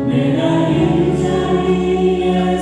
내가 인자리에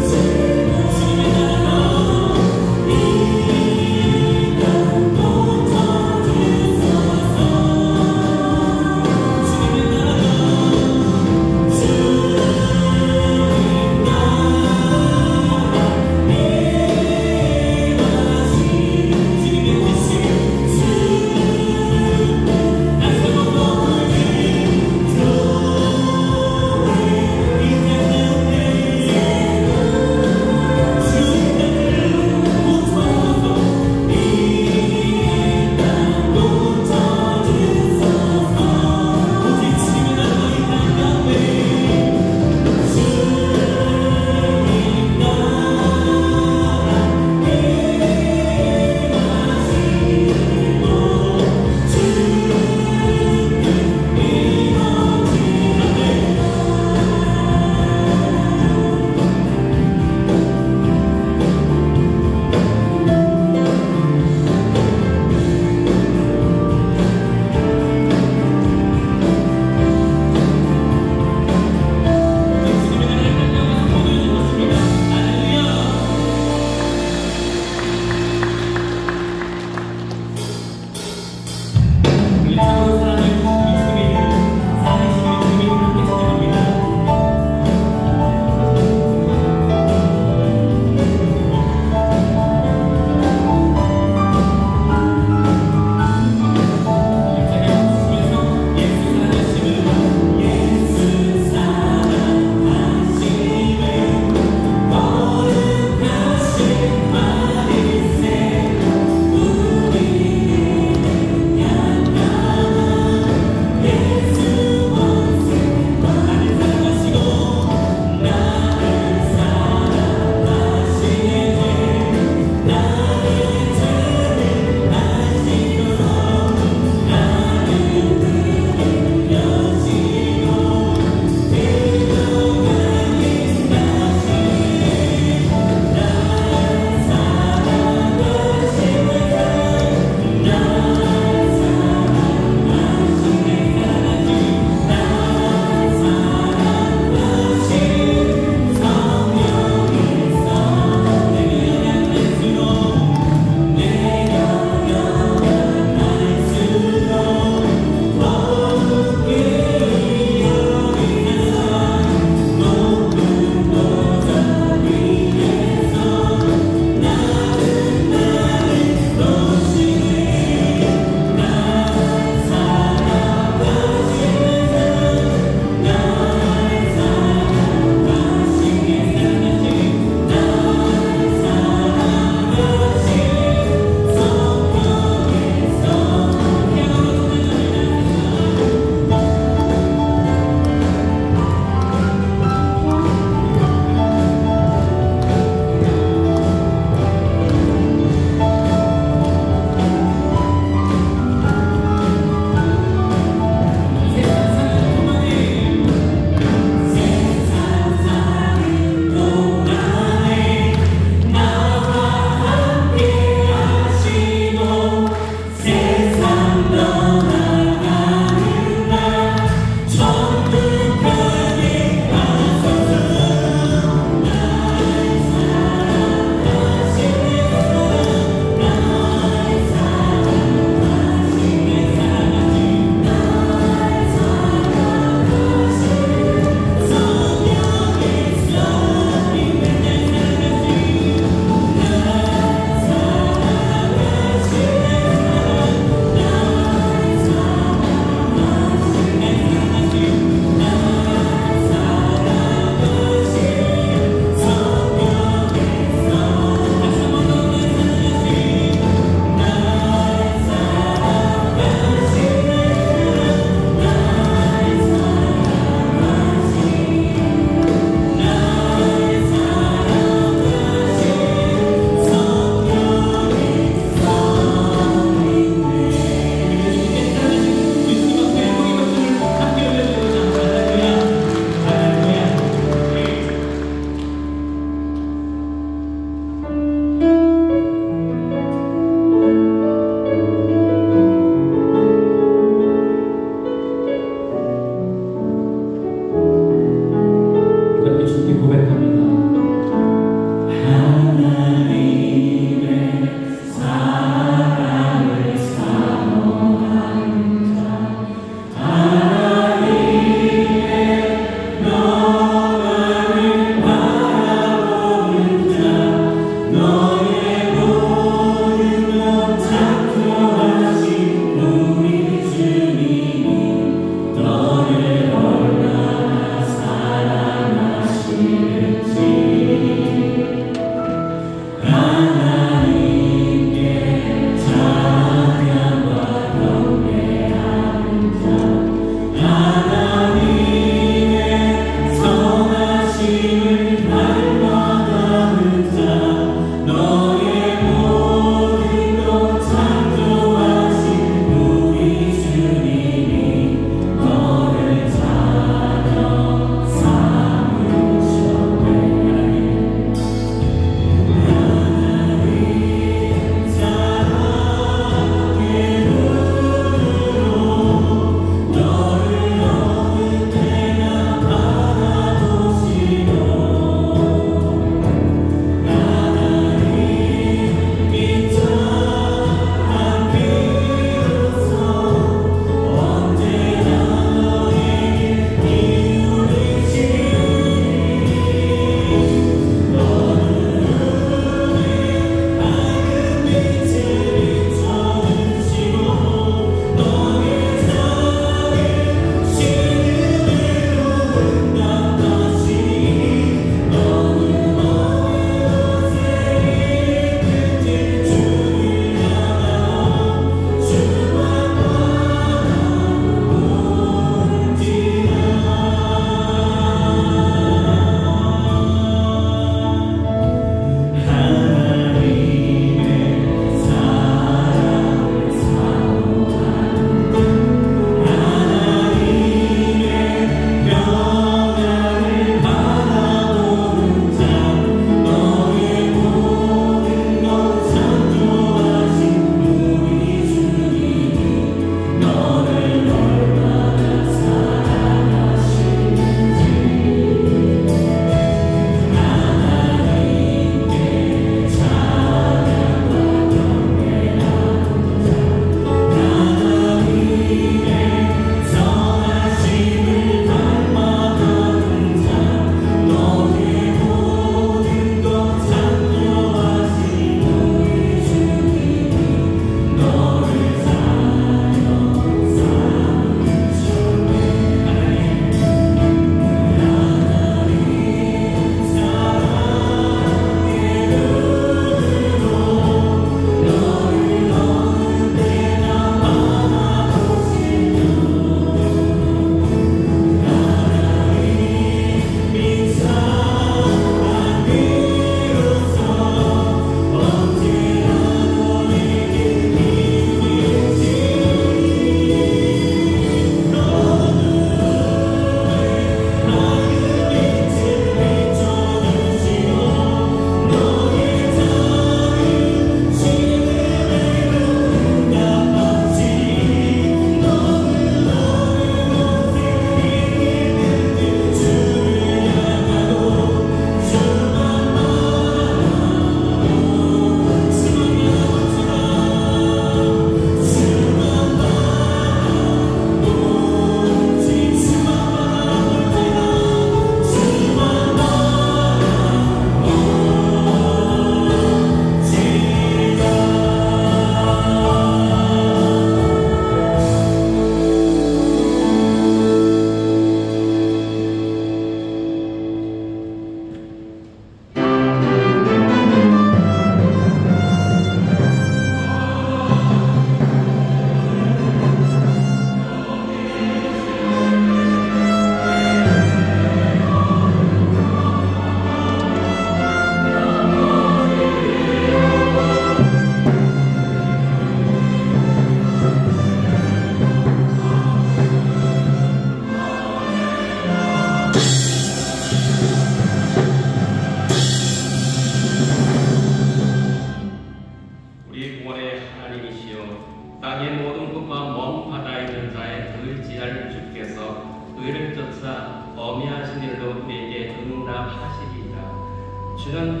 우리 구원의 하나님이시여 땅의 모든 것과 먼 바다에 있는 자의 의지할 주께서 의를 쫓아 어미하신 일로 우리에게 응답하시리이다. 주는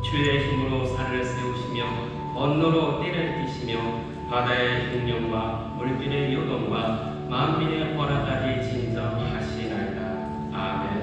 주의 힘으로 산을 세우시며 언로로 띠를 띠시며 바다의 흉령과 물길의 요동과 만민의 허락까지 진정하시나이다. 아멘.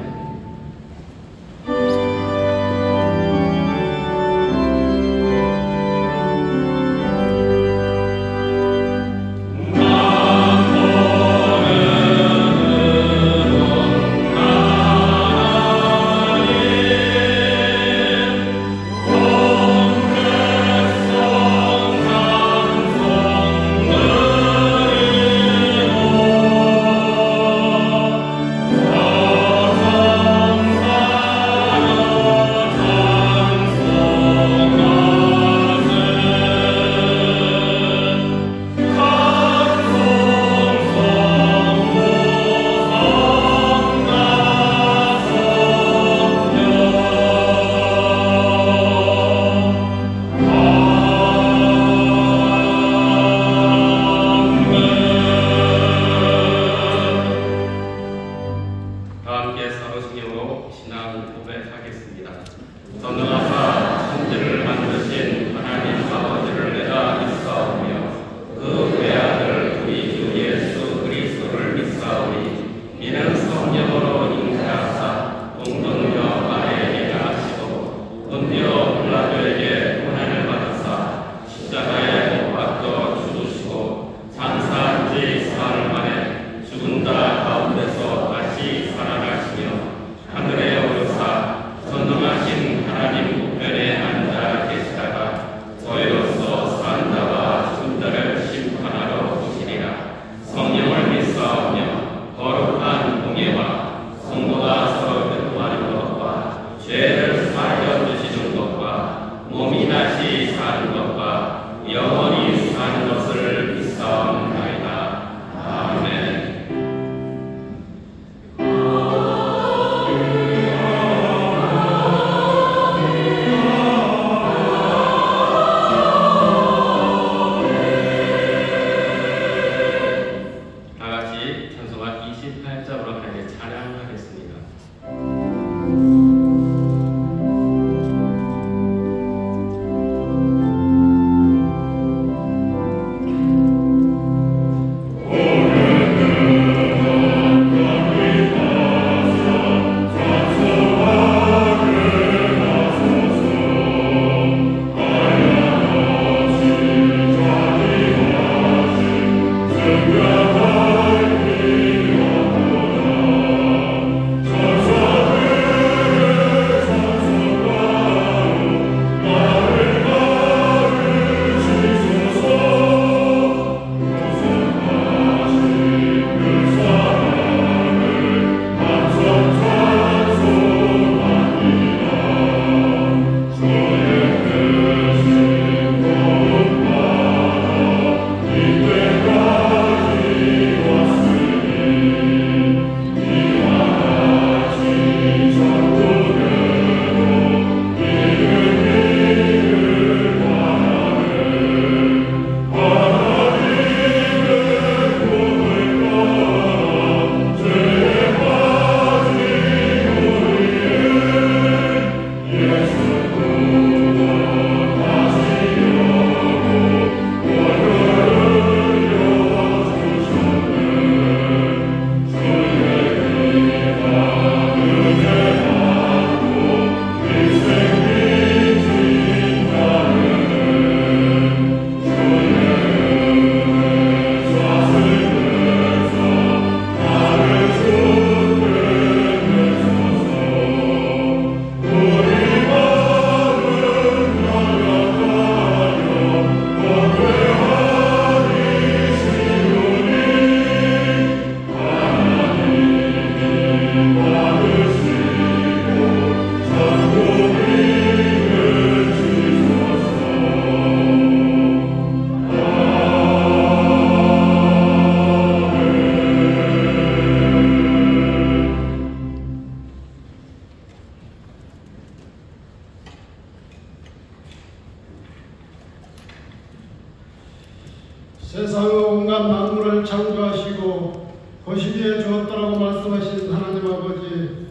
세상의 온갖 만물을 창조하시고 거시기에 주었다라고 말씀하신 하나님 아버지,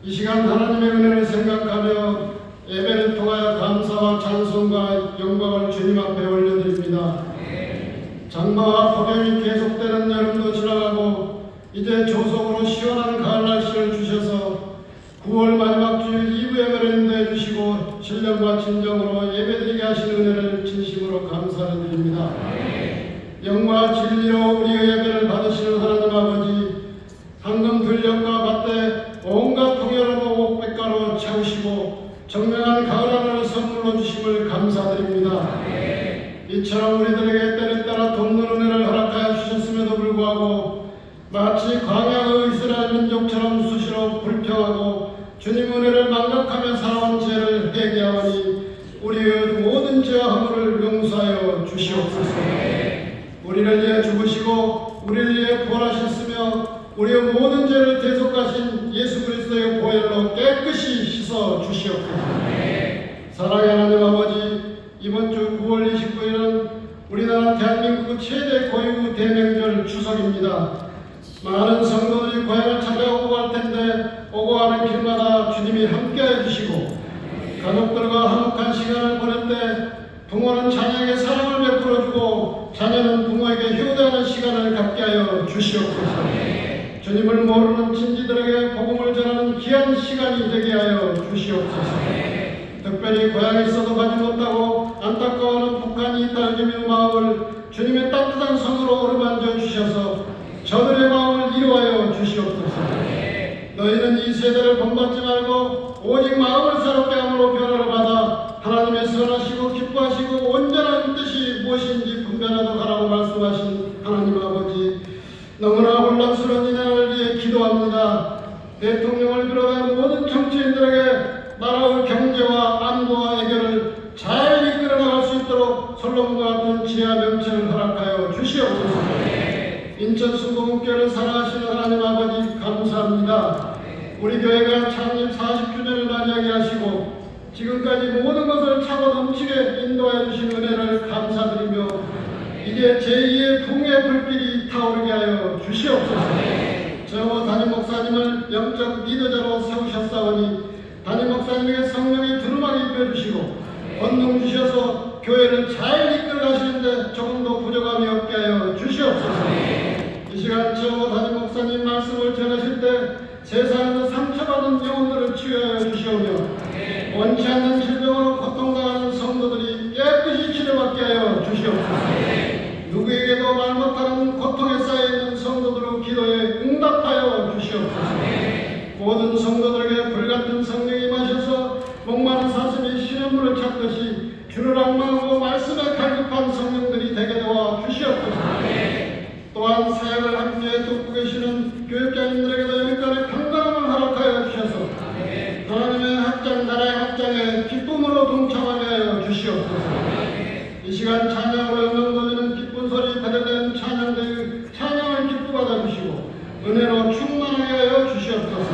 이 시간 하나님의 은혜를 생각하며 예배를 통하여 감사와 찬송과 영광을 주님 앞에 올려드립니다. 장마와 폭염이 계속되는 여름도 지나가고 이제 조속으로 시원한 가을 날씨를 주셔서 9월 마지막 주일 2부 예배를 인도해 주시고 신령과 진정으로 예배드리게 하신 은혜를 진심으로 감사드립니다. 영과 진리로 우리의 예배를 받으시는 하나님 아버지, 황금 들녘과 밭에 온갖 풍요로워 옥백가로 채우시고 정명한 가을 하늘을 선물로 주심을 감사드립니다. 이처럼 우리들에게 때를 따라 돕는 은혜를 허락하여 주셨음에도 불구하고 마치 광야의 이스라엘 민족처럼 수시로 불평하고 주님 은혜를 망각하며 살아온 죄를 회개하오니 우리의 모든 죄와 허물을 용서하여 주시옵소서. 우리를 위해 죽으시고 우리를 위해 부활하셨으며 우리의 모든 죄를 대속하신 예수 그리스도의 보혈로 깨끗이 씻어 주시옵소서. 사랑의 하나님 아버지, 이번 주 9월 29일은 우리나라 대한민국 최대 고유 대명절 추석입니다. 많은 성도들이 고향을 찾아오고 갈 텐데 오고 가는 길마다 주님이 함께해 주시고 가족들과 화목한 시간을 보낼 때 부모는 자녀에게 사랑을 베풀어주고 자녀는 부모에게 효도하는 시간을 갖게 하여 주시옵소서. 주님을 모르는 친지들에게 복음을 전하는 귀한 시간이 되게 하여 주시옵소서. 특별히 고향에서도 가지 못하고 안타까워하는 북한이 딸기며 마음을 주님의 따뜻한 손으로 어루만져 주셔서 저들의 마음을 이루하여 주시옵소서. 너희는 이 세대를 본받지 말고 오직 마음을 새롭게 함으로 변화를 받아 하나님의 선하시고 기뻐하시고 온전한 뜻이 무엇인지 분별하도록 하라고 말씀하신 하나님 아버지, 너무나 혼란스러운 이 나라를 위해 기도합니다. 대통령을 비롯한 모든 정치인들에게 나라의 경제와 안보와 해결을 잘 이끌어 나갈 수 있도록 솔로몬과 같은 지혜와 명철을 허락하여 주시옵소서. 인천 순복음교회를 사랑하시는 하나님 아버지 감사합니다. 우리 교회가 창립 40주년을 맞이하게 하시고 지금까지 모든 것을 차고 넘치게 인도해 주신 은혜를 감사드리며 이제 제2의 붕의 불길이 타오르게 하여 주시옵소서. 저 담임 목사님을 영적 리더자로 세우셨사오니 담임 목사님에게 성령의 두루마기 입혀주시고 권능 주셔서 교회를 잘 이끌어 가시는데 조금도 부족함이 없게 하여 주시옵소서. 이 시간 저 담임 목사님 말씀을 전하실 때 세상에서 상처받은 영혼들을 치유하여 주시오며 원치 않는 질병으로 고통당하는 성도들이 깨끗이 치료받게 하여 주시옵소서. 누구에게도 말 못하는 고통에 쌓여있는 성도들의 기도에 응답하여 주시옵소서. 모든 성도들에게 불같은 성령이 임하셔서 목마른 사슴이 시냇물을 찾듯이 주를 악망하고 말씀에 갈급한 성령들이 되게 도와 주시옵소서. 또한 사역을 함께 돕고 계시는 교육자님들에게도 여기까지 강건함을 허락하여 주셔서 하나님의 확장, 나라의 확장에 기쁨으로 동참하게 하여 주시옵소서. 이 시간 찬양으로 영광 돌리는 기쁜 소리 배달된 찬양대의 찬양을 기쁘받아 주시고 은혜로 충만하게 하여 주시옵소서.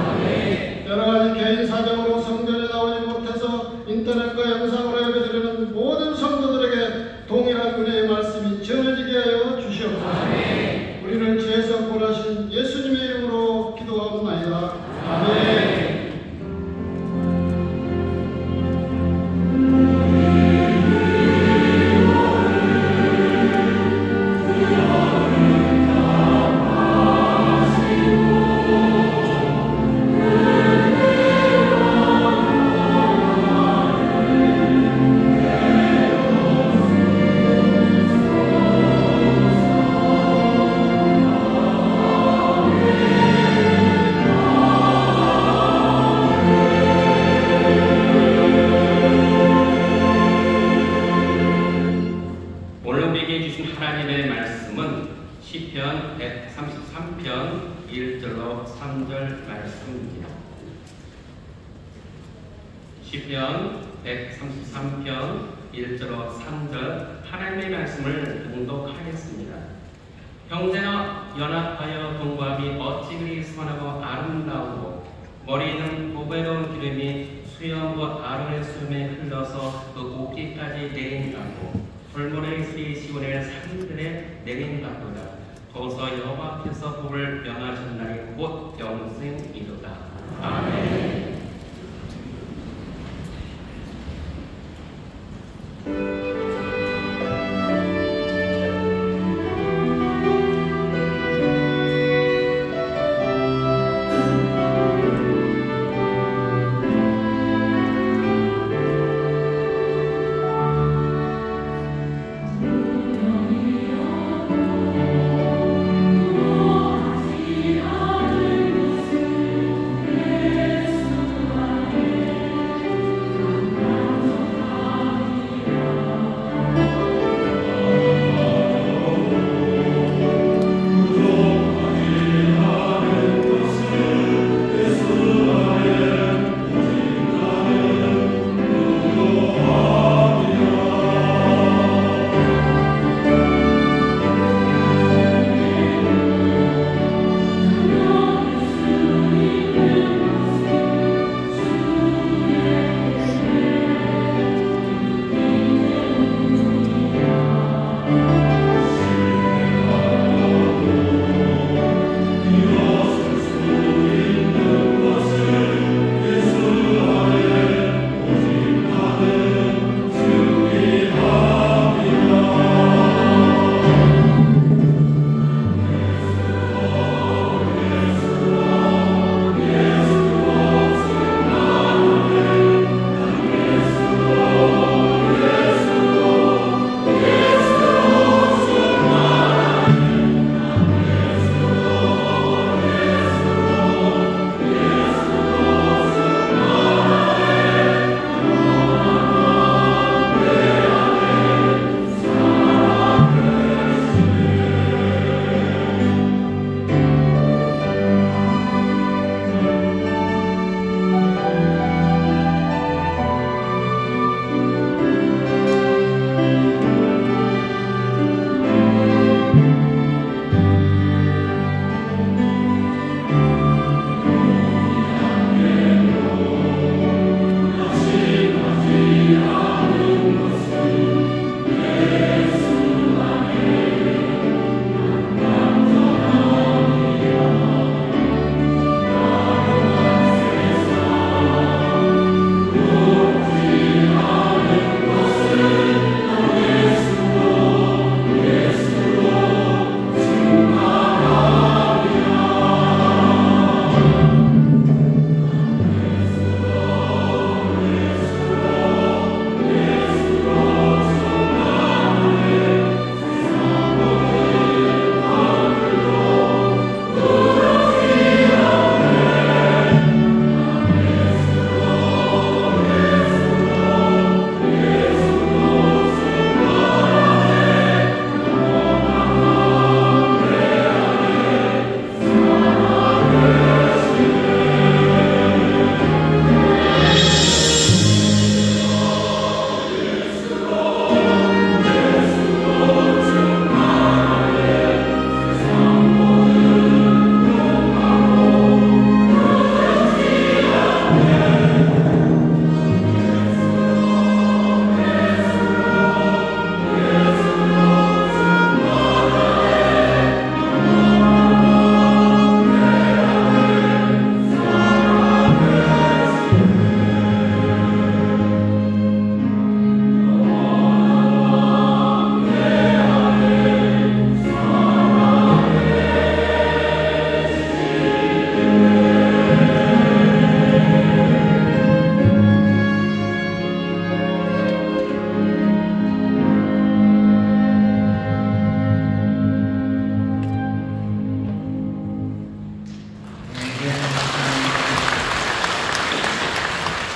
여러가지 개인 사정으로 성전에 나오지 못해서 인터넷과 영상으로 예배드리는 모든 성도들에게 동일한 은혜의 말씀이 전해지게 하여 주시옵소서. 우리를 죄에서 구원하신 예수님의 이름으로 기도하옵나이다. 아멘. 시편 133편 1절로 3절 말씀입니다. 시편 133편 1절로 3절 하나님의 말씀을 봉독하겠습니다. 형제나 연합하여 동거함이 어찌 그리 선하고 아름다우고 머리는 보배로운 기름이 수염과 아론의 수염에 흘러서 그 꼭지까지 내린다고 돌모래의 수리 시온의 산들에 하늘에 내린다보다 거기서 여호와께서 복을 명하신 날이 곧 영생이로다. 아멘.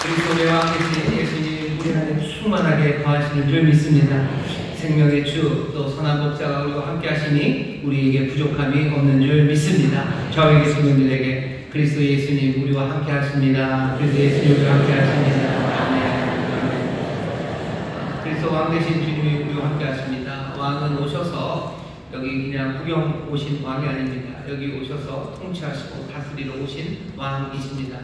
그리스도와 함께 예수님 우리 안에 충만하게 거하시는 줄 믿습니다. 생명의 주 또 선한 목자가 우리와 함께 하시니 우리에게 부족함이 없는 줄 믿습니다. 저에게 계신 분들에게 그리스도 예수님 우리와 함께 하십니다. 그리스도 예수님 우리와 함께 하십니다. 아멘. 그리스도 왕 되신 주님이 우리와 함께 하십니다. 왕은 오셔서 여기 그냥 구경 오신 왕이 아닙니다. 여기 오셔서 통치하시고 다스리러 오신 왕이십니다.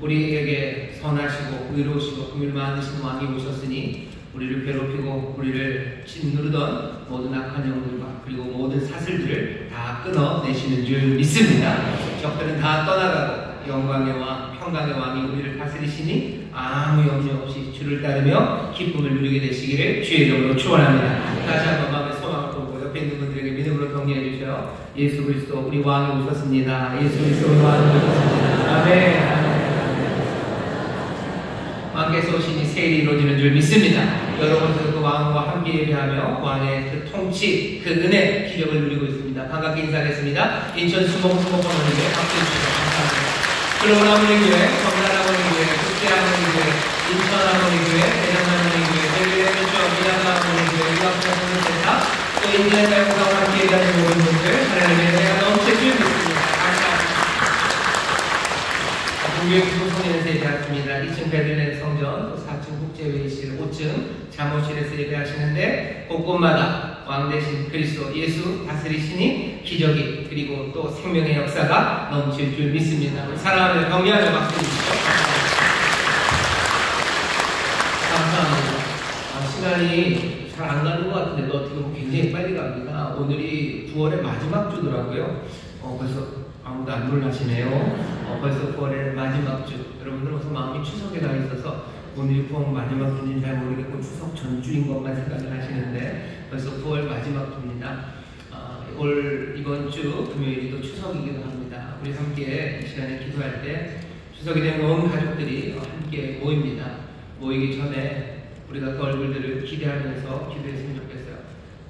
우리에게 선하시고 의로우시고 긍휼 많으신 왕이 오셨으니 우리를 괴롭히고 우리를 짓누르던 모든 악한 영들과 그리고 모든 사슬들을 다 끊어내시는 줄 믿습니다. 적들은 다 떠나가고 영광의 왕, 평강의 왕이 우리를 다스리시니 아무 염려 없이 주를 따르며 기쁨을 누리게 되시기를 주의 이름으로 축원합니다. 다시 한번 마음의 소망을 보고 옆에 있는 분들에게 믿음으로 격려해 주셔요. 예수 그리스도 우리 왕이 오셨습니다. 예수 그리스도 우리 왕이 오셨습니다. 아멘. 왕께서 오시니 세일이 이루어지는 줄 믿습니다. 여러분들 그 왕과 함께 예배하며 왕의 그 통치, 그 은혜, 기력을 누리고 있습니다. 반갑게 인사하겠습니다. 인천 수봉수목원원에게 박수 주시고 감사합니다. 그리고 하모니교회, 정단하모니교회, 국제하모니교회, 인천하모니교회, 대전하모니교회, 델리레미쇼, 미나가하모니교회, 유학자선교센터, 또 인디아사역사와 함께 일하는 모든 분들 하나님의 은혜가 넘칠 줄 믿습니다. 우리의 구성에서 예배하십니다. 2층 베들레헴 성전, 또 4층 국제회의실, 5층 잠옷실에서 예배하시는데 곳곳마다 왕 대신 그리스도 예수 다스리시니 기적이 그리고 또 생명의 역사가 넘칠 줄 믿습니다. 사랑하며 격려하며 박수 주시죠. 감사합니다. 시간이 잘 안 가는 것 같은데 또 어떻게 보면 굉장히 빨리 갑니다. 오늘이 9월의 마지막 주더라고요. 그래서 아무도 안 놀라시네요. 벌써 9월의 마지막 주. 여러분들은 벌써 마음이 추석에 가 있어서 오늘이 9월 마지막 주인지 잘 모르겠고 추석 전주인 것만 생각을 하시는데 벌써 9월 마지막 주입니다. 이번 주 금요일이 또 추석이기도 합니다. 우리 함께 이 시간에 기도할 때 추석이 되면 온 가족들이 함께 모입니다. 모이기 전에 우리가 그 얼굴들을 기대하면서 기도했으면 좋겠어요.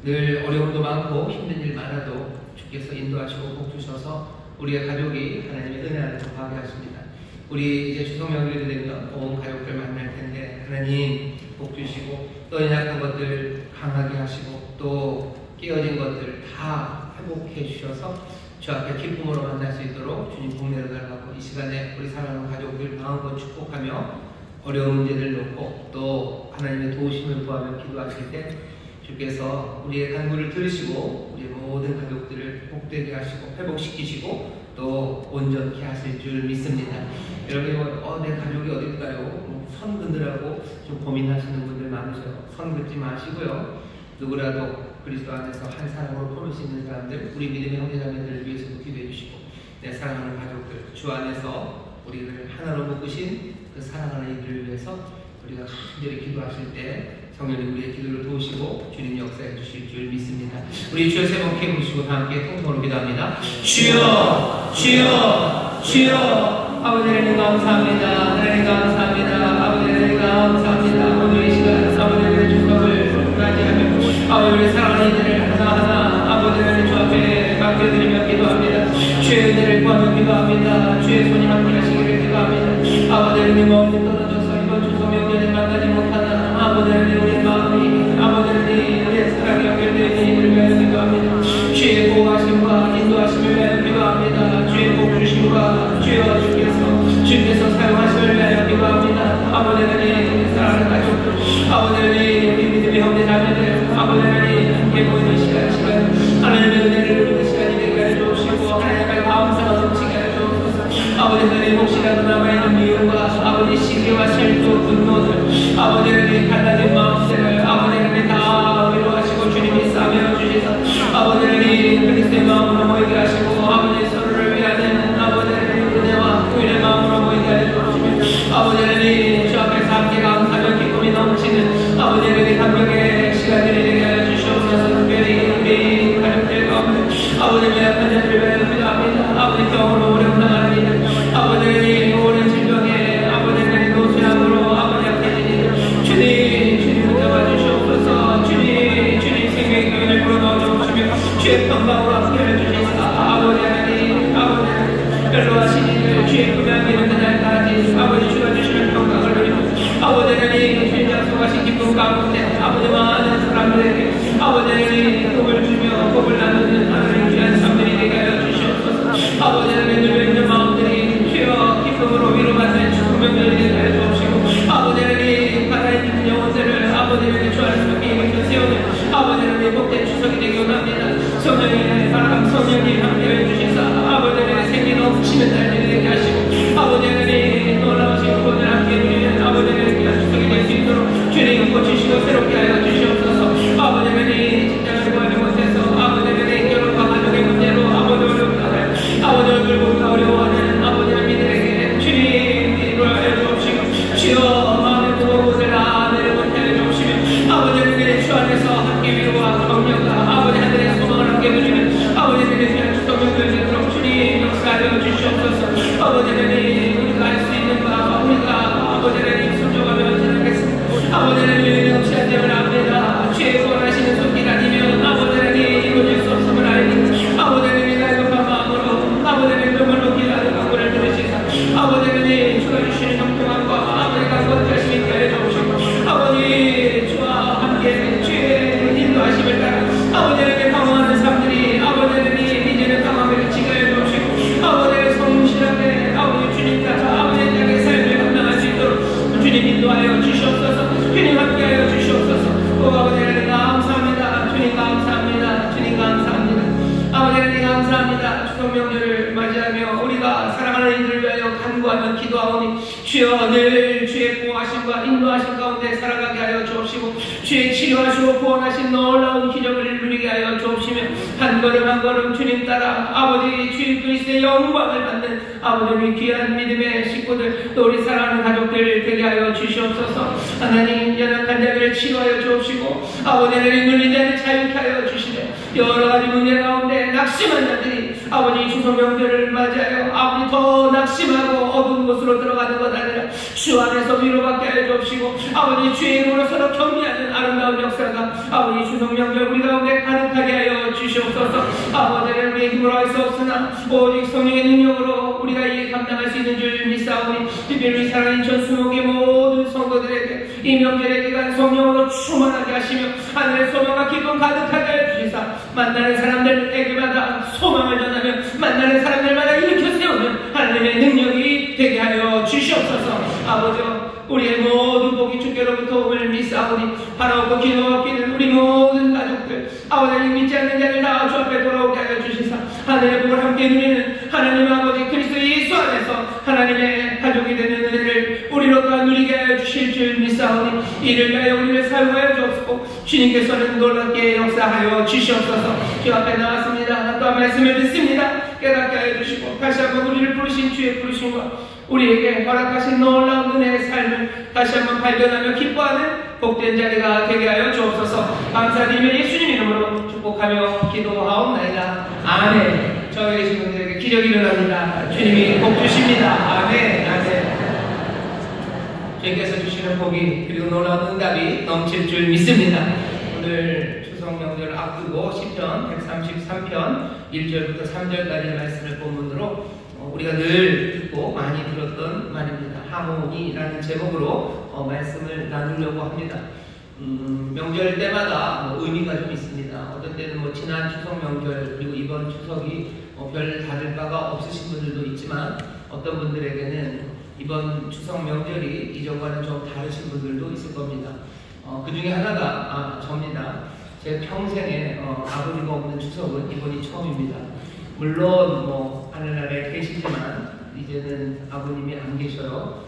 늘 어려움도 많고 힘든 일 많아도 주께서 인도하시고 복 주셔서 우리의 가족이 하나님의 은혜 안에 거하게 하십니다. 우리 이제 추석 명절이 되면 온 가족들 만날 텐데 하나님 복 주시고 또 연약한 것들 강하게 하시고 또 깨어진 것들 다 회복해 주셔서 주 앞에 기쁨으로 만날 수 있도록 주님 복 내려달라고 이 시간에 우리 사랑하는 가족들 마음껏 축복하며 어려운 문제들 놓고 또 하나님의 도우심을 구하며 기도하실 때 주께서 우리의 간구를 들으시고 우리 모든 가족들을 복되게 하시고 회복시키시고 또 온전케 하실 줄 믿습니다. 여러분이 내 가족이 어딜까요? 선 긋느라고 좀 고민하시는 분들 많으셔요. 선 긋지 마시고요. 누구라도 그리스도 안에서 한 사람으로 포를 수 있는 사람들, 우리 믿음의 형제자매들을 위해서도 기도해 주시고 내 사랑하는 가족들, 주 안에서 우리를 하나로 묶으신 그 사랑하는 이들을 위해서 우리가 간절히 기도하실 때 성령님 우리의 기도를 도우시고 주님 역사해 주실 줄 믿습니다. 우리 주여 세 번 크게 부르시고 다 함께 통성으로 기도합니다. 주여 주여 주여 아버지 하나님 감사합니다. 하나님 감사합니다. 아버지 하나님 감사합니다. 오늘 이 시간 아버지 하나님의 주석을 맞이하며 아버지 우리 사랑하는 이들을 하나하나 아버지 하나님 주 앞에 맡겨드리며 기도합니다. 주의 은혜를 구하며 기도합니다. 주의 손이 함께 하시기를 기도합니다. 아버지 하나님 어디 떨어져서 이번 추석 명절에 만나지 못하나 아버지 하나님 우리 마음이 아버지 하나님 우리의 사랑이 연결되어 있는 이들을 위하여 기도합니다. 주의 보호하심과 인도하심을 위하여 기도합니다. 주의 복주심과 주께서 사용하심을 위하여 기도합니다. 아버지 하나님 사랑하는 가족들 아버지 하나님 우리 믿음의 형제자매들 아버지 하나님 함께 모이는 시간 하나님의 은혜를 누리는 시간이 되게 하여 주옵시고 하나님의 감사가 넘치게 하여 주옵소서. 아버지 하나님 혹시라도 남아있는 미움과 아버지 시기와 실도 분노들 아버지 하나님 갈라진 마음들을 아버지 하나님 다 위로하시고 주님이 싸매어 주시사 아버지 하나님 그리스도의 마음으로 모이게 하시고 아버지 서로를 위하는 아버지 하나님 은혜와 구일의 마음으로 모이게 하여 주옵시며 아버지 하나님 주 앞에서 함께 감사하며 기쁨이 넘치는 아버지 하나님 감격의 시간들이 되게 하여 주시옵소서. 특별히 우리 가족들 가운데 아버지 매약한 자들을 위하여 기도합니다. 아버지 병으로 어려움 당하는 이들 아버지 하나님 오랜 질병에 아버지 하나님 노쇠함으로 아버지 약해진 이들 주님 붙잡아 주시옵소서. 주님 생명의 교회를 불어넣어 주시며 주의 평강으로 함께 해주시사 아버지 하나님 별로하신 이들 주의 구명이 있는 날까지 아버지 주가 주시는 평강을 누리고 아버지 하나님 주님 약속하신 기쁨 가운데 아버지 많은 사람들에게 아버지 하나님 복을 주며 복을 나누는 하나님 귀한 삶들이 되게 하여 주시옵소서. 아버지 하나님 눌려있는 마음들이 주여 기쁨으로 위로받는 축복 명절이 되게 하여 주옵시고 아버지 하나님 살아있는 영혼들을 아버지 하나님 주 안에서 일으켜 세우는 아버지 하나님 복된 추석이 되기 원합니다. 성령의 사랑 성령님 함께해 주시사 아버지 하나님 생기 넘치는 날들이 되게 하시고 아버지 하나님 놀라우신 구원을 함께 누리는 아버지 하나님 귀한 추석이 될 수 있도록 주님 고치시고 새롭게 아버지 하나님 귀한 추석 명절 되도록 주님 역사하여 주시옵소서. 아버지 하나님 우리가 할 수 있는 바 우리가 아버지 하나님 순종하며 지나겠습니다. 아버지 하나님 역시 안녕을 압니다. 죄 원하시는 손길 아니면 아버지 하나님 이루어질 수 없음을 알니 아버지 하나님 날급한 마음으로 아버지 하나님 눈물로 기도하는 간구를 들으시사 아버지 하나님 주가 주시는 형통함과 아버지가 건자심 있게 하여 주옵시고 아버지 주와 함께 주의 인도하심을 따라 아버지 하나님 방황하는 사람들이 아버지 하나님 이제는 방황을 지가해 주옵시고 아버지 하나님 성실하게 아버지 주님 따라 아버지 자기의 삶을 감당할 수 있도록 주님 인도하여 주시옵소서. 주님 함께하여 주시옵소서. 아버지 하나님 감사합니다. 주님 감사합니다. 주님 감사합니다. 아버지 하나님 감사합니다. 추석 명절을 맞이하며 우리가 사랑하는 이들을 위하여 간구하며 기도하오니 주여 늘 주의 보호하심과 인도하심 가운데 살아가게 하여 주옵시고 주의 치료하시고 구원하신 놀라운 기적을 누리게 하여 주옵시며 한 걸음 한 걸음 주님 따라 아버지 주의 그리스도의 영광을 받는 아버지 귀한 믿음의 식구들 또 우리 사랑하는 가족들 되게 하여 주시옵소서. 하나님 연약한 자들을 치료하여 주옵시고 아버지 하나님 눌린 자를 자유케 하여 주시되 여러 가지 문제 가운데 낙심한 자들이 아버지 추석 명절을 맞이하여 아버지 더 낙심하고 어두운 곳으로 들어가는 것 아니라 주 안에서 위로받게 하여 주옵시고 아버지 주의 이름으로 서로 격려하는 아름다운 역사가 아버지 추석 명절 우리 가운데 가득하게 하여 주시옵소서. 아버지 우리의 힘으로 할 수 없으나 오직 성령의 능력으로 우리가 이에 감당할 수 있는 줄 믿사오니 특별히 사랑하는 전수목의 모든 성도들에게 이 명절의 기간 성령으로 충만하게 하시며 하늘의 소망과 기쁨 가득하게 하여 주시사 만나는 사람들에게마다 소망을 전하며 만나는 사람들마다 일으켜 세우는 하나님의 능력이 되게 하여 주시옵소서. 아버지 우리의 모든 복이 주께로부터 오늘 믿사오니 바라옵고 기도하기는 우리 모든 가족들 아버지 믿지 않는 자들 다 주 앞에 돌아오게 하여 주시사 하늘의 복을 함께 누리는 하나님 아버지 그리스도 예수 안에서 하나님의 가족이 되는 은혜를 우리로 또한 누리게 하여 주실 줄 믿사오니 이를 위하여 우리를 사용하여 주옵소서. 주님께서는 놀랍게 역사하여 주시옵소서. 주 앞에 나왔습니다. 또 말씀을 듣습니다. 깨닫게 하여 주시고 다시 한번 우리를 부르신 주의 부르심과 우리에게 허락하신 놀라운 은혜의 삶을 다시 한번 발견하며 기뻐하는 복된 자리가 되게 하여 주옵소서. 감사드리며 예수님 이름으로 축복하며 기도하옵나이다. 아멘. 저희 계신 분들에게 기적이 일어납니다. 주님이 복 주십니다. 아멘. 아멘. 주님께서 주시는 복이 그리고 놀라운 응답이 넘칠 줄 믿습니다. 오늘 추석 명절을 앞두고 시편 133편 1절부터 3절까지의 말씀을 본문으로 우리가 늘 듣고 많이 들었던 말입니다. 하모니라는 제목으로 말씀을 나누려고 합니다. 명절 때마다 의미가 좀 있습니다. 어떤 때는 지난 추석 명절 그리고 이번 추석이 별 다를 바가 없으신 분들도 있지만 어떤 분들에게는 이번 추석 명절이 이전과는 좀 다르신 분들도 있을 겁니다. 그 중에 하나가 접니다. 제 평생에 아버지가 없는 추석은 이번이 처음입니다. 물론 하늘나라에 계시지만 이제는 아버님이 안 계셔요.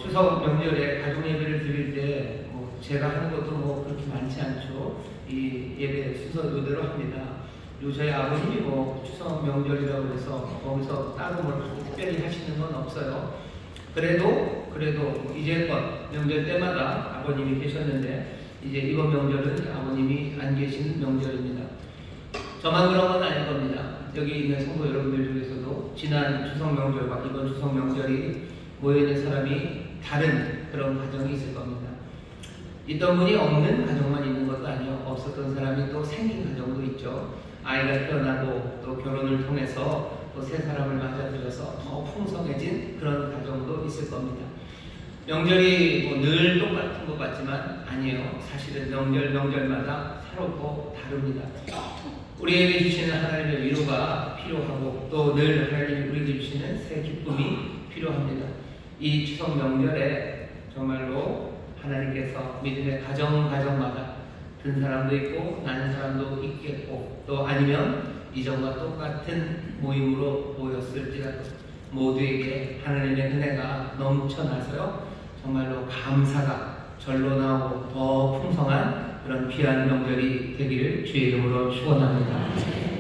추석 명절에 가족 예배를 드릴 때 제가 하는 것도 그렇게 많지 않죠. 이 예배 순서대로 합니다. 그리고 저희 아버님이 추석 명절이라고 해서 거기서 따로 특별히 하시는 건 없어요. 그래도 이제껏 명절 때마다 아버님이 계셨는데 이제 이번 명절은 아버님이 안 계신 명절입니다. 저만 그런 건 아닐 겁니다. 여기 있는 성도 여러분들 중에서도 지난 추석 명절과 이번 추석 명절이 모여있는 사람이 다른 그런 가정이 있을 겁니다. 있던 분이 없는 가정만 있는 것도 아니요. 없었던 사람이 또 생긴 가정도 있죠. 아이가 태어나고 또 결혼을 통해서 또 새 사람을 맞아들여서 더 풍성해진 그런 가정도 있을 겁니다. 명절이 늘 똑같은 것 같지만 아니에요. 사실은 명절마다 새롭고 다릅니다. 우리에게 주시는 하나님의 위로가 필요하고 또 늘 하나님이 우리에게 주시는 새 기쁨이 필요합니다. 이 추석 명절에 정말로 하나님께서 믿음의 가정마다 든 사람도 있고 나는 사람도 있겠고 또 아니면 이전과 똑같은 모임으로 모였을지라도 모두에게 하나님의 은혜가 넘쳐나서요 정말로 감사가 절로 나오고 더 풍성한 그런 귀한 명절이 되기를 주의 이름으로 축원합니다.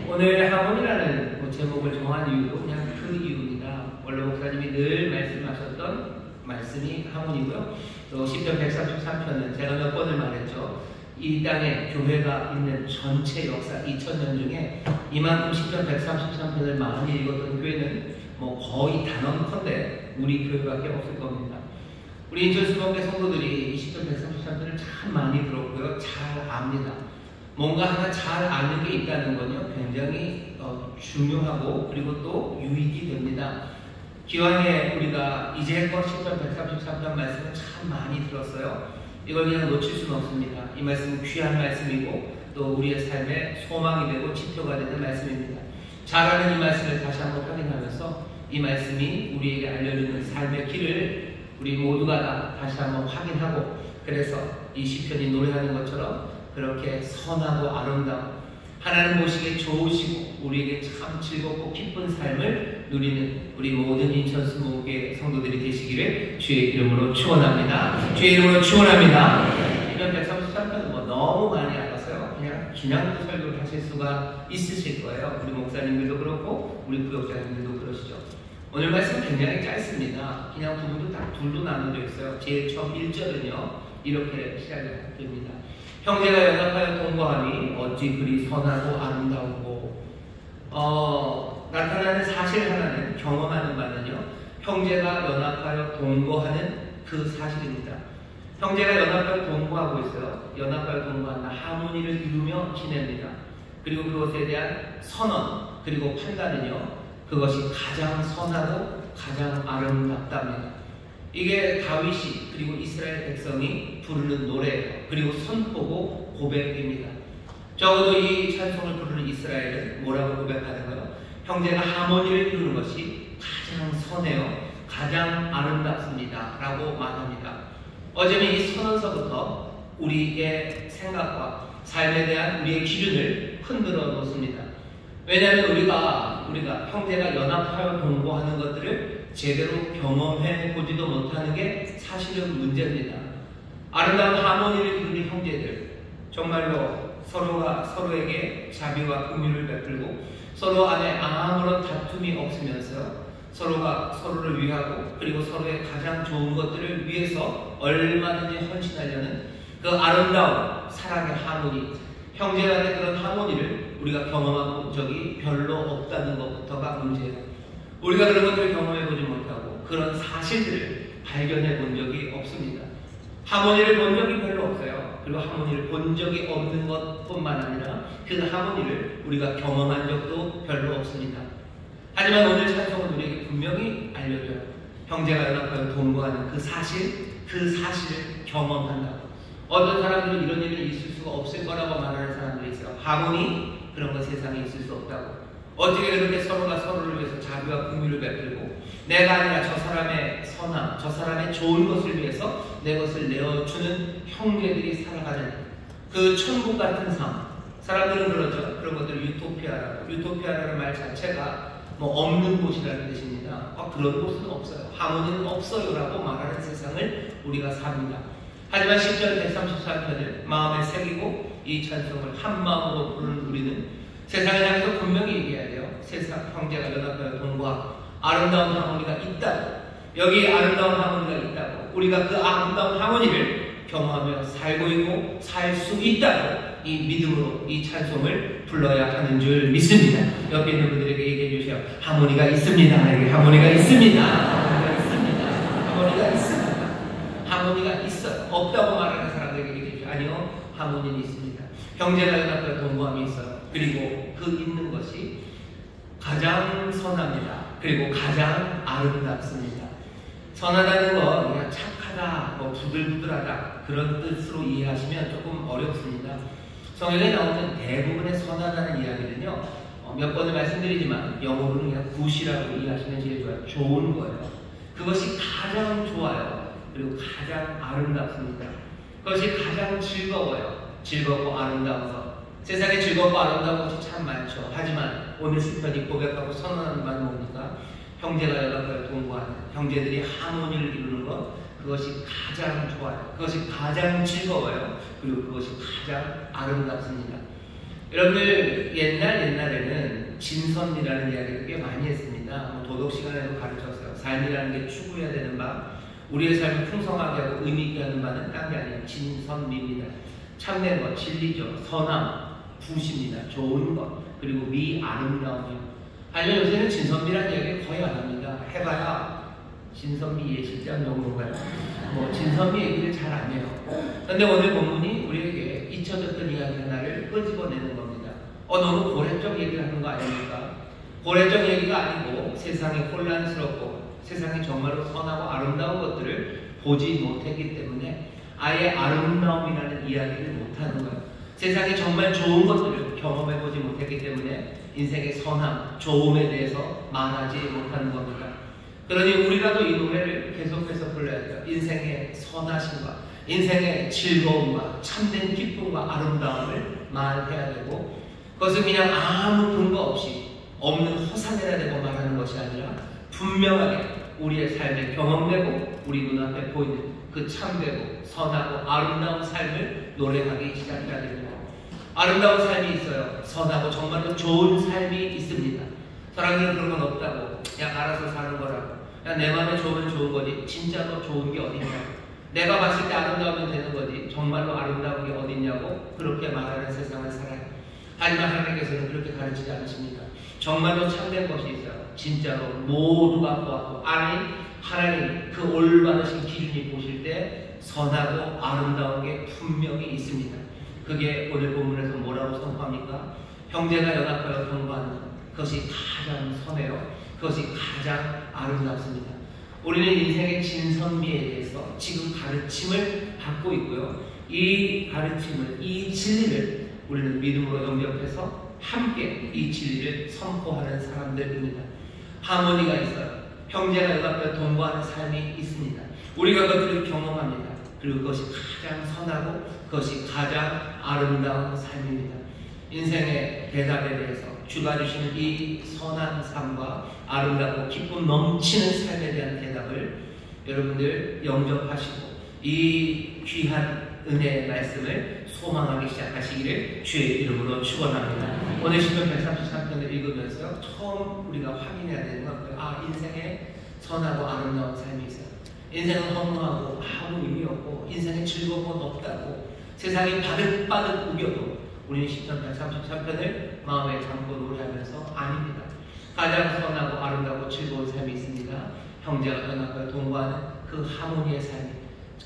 오늘 하모니라는 제목을 정한 이유도 그냥 그 이유입니다. 원래 목사님이 늘 말씀하셨던 말씀이 하모니고요. 또 시편 133편은 제가 몇 번을 말했죠. 이 땅에 교회가 있는 전체 역사 2000년 중에 이만큼 시편 133편을 많이 읽었던 교회는 뭐 거의 단언컨대 우리 교회밖에 없을 겁니다. 우리 인천수목회 성도들이 이 시편 133편을 참 많이 들었고요. 잘 압니다. 뭔가 하나 잘 아는 게 있다는 건요, 굉장히 중요하고 그리고 또 유익이 됩니다. 기왕에 우리가 이제껏 시편 133편 말씀을 참 많이 들었어요. 이걸 그냥 놓칠 수는 없습니다. 이 말씀은 귀한 말씀이고 또 우리의 삶에 소망이 되고 지표가 되는 말씀입니다. 잘 아는 이 말씀을 다시 한번 확인하면서 이 말씀이 우리에게 알려주는 삶의 길을 우리 모두가 다 다시 한번 확인하고, 그래서 이 시편이 노래하는 것처럼 그렇게 선하고 아름다운, 하나님 보시기에 좋으시고 우리에게 참 즐겁고 기쁜 삶을 누리는 우리 모든 인천수목회 성도들이 되시기를 주의 이름으로 축원합니다. 주의 이름으로 축원합니다. 시편 133편은 뭐 너무 많이 알아서요, 그냥 설교를 하실 수가 있으실 거예요. 우리 목사님들도 그렇고 우리 구역장님들도 그러시죠. 오늘 말씀은 굉장히 짧습니다. 그냥 부분도 딱 둘로 나눠져 있어요. 제일 처음 1절은요 이렇게 시작을 됩니다. 형제가 연합하여 동거하니 어찌 그리 선하고 아름다우고. 나타나는 사실 하나는, 경험하는 바는요, 형제가 연합하여 동거하는 그 사실입니다. 형제가 연합하여 동거하고 있어요. 연합하여 동거한다, 하모니를 이루며 지냅니다. 그리고 그것에 대한 선언 그리고 판단은요, 그것이 가장 선하고 가장 아름답답니다. 이게 다윗이 그리고 이스라엘 백성이 부르는 노래예요. 그리고 선포고 고백입니다. 적어도 이 찬송을 부르는 이스라엘은 뭐라고 고백하는가요? 형제가 하모니를 이루는 것이 가장 선해요, 가장 아름답습니다 라고 말합니다. 어쩌면 이 선언서부터 우리의 생각과 삶에 대한 우리의 기준을 흔들어 놓습니다. 왜냐하면 우리가 형제가 연합하여 동거하는 것들을 제대로 경험해 보지도 못하는 게 사실은 문제입니다. 아름다운 하모니를 이루는 형제들, 정말로 서로가 서로에게 자비와 긍휼을 베풀고 서로 안에 아무런 다툼이 없으면서 서로가 서로를 위하고 그리고 서로의 가장 좋은 것들을 위해서 얼마든지 헌신하려는 그 아름다운 사랑의 하모니, 형제 간의 그런 하모니를 우리가 경험한 적이 별로 없다는 것부터가 문제예요. 우리가 그런 것들을 경험해보지 못하고 그런 사실들을 발견해 본 적이 없습니다. 하모니를 본 적이 별로 없어요. 그리고 하모니를 본 적이 없는 것뿐만 아니라 그 하모니를 우리가 경험한 적도 별로 없습니다. 하지만 오늘 찬송은 우리에게 분명히 알려줘요. 형제가 연합하여 동거하는 그 사실을 경험한다. 어떤 사람들은 이런 일이 있을 수가 없을 거라고 말하는 사람들이 있어요. 하모니, 그런 거 세상에 있을 수 없다고. 어떻게 그렇게 서로가 서로를 위해서 자비와 긍휼을 베풀고 내가 아니라 저 사람의 선함, 저 사람의 좋은 것을 위해서 내 것을 내어주는 형제들이 살아가는 그 천국 같은 삶. 사람들은 그러죠. 그런 것들을 유토피아라고. 유토피아라는 말 자체가 뭐 없는 곳이라는 뜻입니다. 그런 곳은 없어요. 하모니는 없어요라고 말하는 세상을 우리가 삽니다. 하지만 시편 134편을 마음에 새기고 이 찬송을 한 마음으로 부르는 우리는 세상을 향해서 분명히 얘기해야 돼요. 세상 형제가 연합하여 동거하고 아름다운 하모니가 있다고, 여기 아름다운 하모니가 있다고, 우리가 그 아름다운 하모니를 경험하며 살고 있고 살 수 있다고 이 믿음으로 이 찬송을 불러야 하는 줄 믿습니다. 옆에 있는 분들에게 얘기해 주세요. 하모니가 있습니다. 하모니가 있습니다. 하모니가 있습니다. 하모니가 있습니다. 하모니가 있어요. 없다고 말하는 사람들에게 얘기해 주세요. 아니요, 하모니는 있습니다. 형제가 연합하여 동거함이 있어요. 그리고 그 있는 것이 가장 선합니다. 그리고 가장 아름답습니다. 선하다는 건 그냥 착하다, 뭐 부들부들하다 그런 뜻으로 이해하시면 조금 어렵습니다. 성경에 나오는 대부분의 선하다는 이야기는요, 몇 번을 말씀드리지만 영어로는 그냥 굿이라고 이해하시면 제일 좋아요. 좋은 거예요. 그것이 가장 좋아요. 그리고 가장 아름답습니다. 그것이 가장 즐거워요. 즐겁고 아름다운 것. 세상에 즐겁고 아름다운 것이 참 많죠. 하지만 오늘 시편이 고백하고 선언하는 바는 뭡니까? 형제가 연합하여 동거하는, 형제들이 하모니를 이루는 것, 그것이 가장 좋아요. 그것이 가장 즐거워요. 그리고 그것이 가장 아름답습니다. 여러분들 옛날에는 진선미라는 이야기를 꽤 많이 했습니다. 도덕 시간에도 가르쳤어요. 삶이라는 게 추구해야 되는 바, 우리의 삶을 풍성하게 하고 의미 있게 하는 바는 딴 게 아니에요. 진선미입니다. 참된 것, 진리죠. 선함, 굿입니다. 좋은 것. 그리고 미, 아름다움이요. 아니면 요새는 진선미라는 이야기 거의 안 합니다. 해봐야 진선미 예실장 정도인가요? 뭐 진선미 얘기를 잘 안 해요. 그런데 오늘 본문이 우리에게 잊혀졌던 이야기 하나를 끄집어내는 겁니다. 너무 고래적 얘기를 하는 거 아닙니까? 고래적 얘기가 아니고 세상이 혼란스럽고 세상이 정말로 선하고 아름다운 것들을 보지 못했기 때문에 아예 아름다움이라는 이야기를 못하는 거예요. 세상에 정말 좋은 것들을 경험해보지 못했기 때문에 인생의 선함, 좋음에 대해서 말하지 못하는 겁니다. 그러니 우리라도 이 노래를 계속해서 불러야 돼요. 인생의 선하심과 인생의 즐거움과 참된 기쁨과 아름다움을 말해야 되고, 그것은 그냥 아무 근거 없이 없는 허상이라 되고 말하는 것이 아니라 분명하게 우리의 삶에 경험되고 우리 눈앞에 보이는 그 참되고 선하고 아름다운 삶을 노래하기 시작해야 됩니다. 아름다운 삶이 있어요. 선하고 정말로 좋은 삶이 있습니다. 사람들은 그런 건 없다고, 그냥 알아서 사는 거라고, 그냥 내 마음에 좋으면 좋은 거지 진짜로 좋은 게 어딨냐, 내가 봤을 때 아름다우면 되는 거지 정말로 아름다운 게 어딨냐고 그렇게 말하는 세상을 살아요. 하지만 하나님께서는 그렇게 가르치지 않으십니다. 정말로 참된 것이 있어요. 진짜로 모두가 보았고, 아니 하나님 그 올바르신 기준이 보실 때 선하고 아름다운 게 분명히 있습니다. 그게 오늘 본문에서 뭐라고 선포합니까? 형제가 연합하여 동거하는 것, 그것이 가장 선해요. 그것이 가장 아름답습니다. 우리는 인생의 진선미에 대해서 지금 가르침을 받고 있고요. 이 가르침을, 이 진리를 우리는 믿음으로 영접해서 함께 이 진리를 선포하는 사람들입니다. 하모니가 있어요. 형제가 연합하여 동거하는 삶이 있습니다. 우리가 그것을 경험합니다. 그리고 그것이 가장 선하고 그것이 가장 아름다운 삶입니다. 인생의 대답에 대해서 주가 주시는 이 선한 삶과 아름답고 기쁨 넘치는 삶에 대한 대답을 여러분들 영접하시고 이 귀한 은혜의 말씀을 소망하기 시작하시기를 주의 이름으로 축원합니다. 오늘 시편 133편을 읽으면서 처음 우리가 확인해야 되는 건 인생에 선하고 아름다운 삶이 있어요. 인생은 허무하고 아무 의미 없고 인생에 즐거움은 없다고 세상이 바득바득 우겨도 우리는 시편 133편을 마음에 담고 노래하면서 아닙니다. 가장 선하고 아름다고 즐거운 삶이 있습니다. 형제가 연합하여 동거하는 그 하모니의 삶이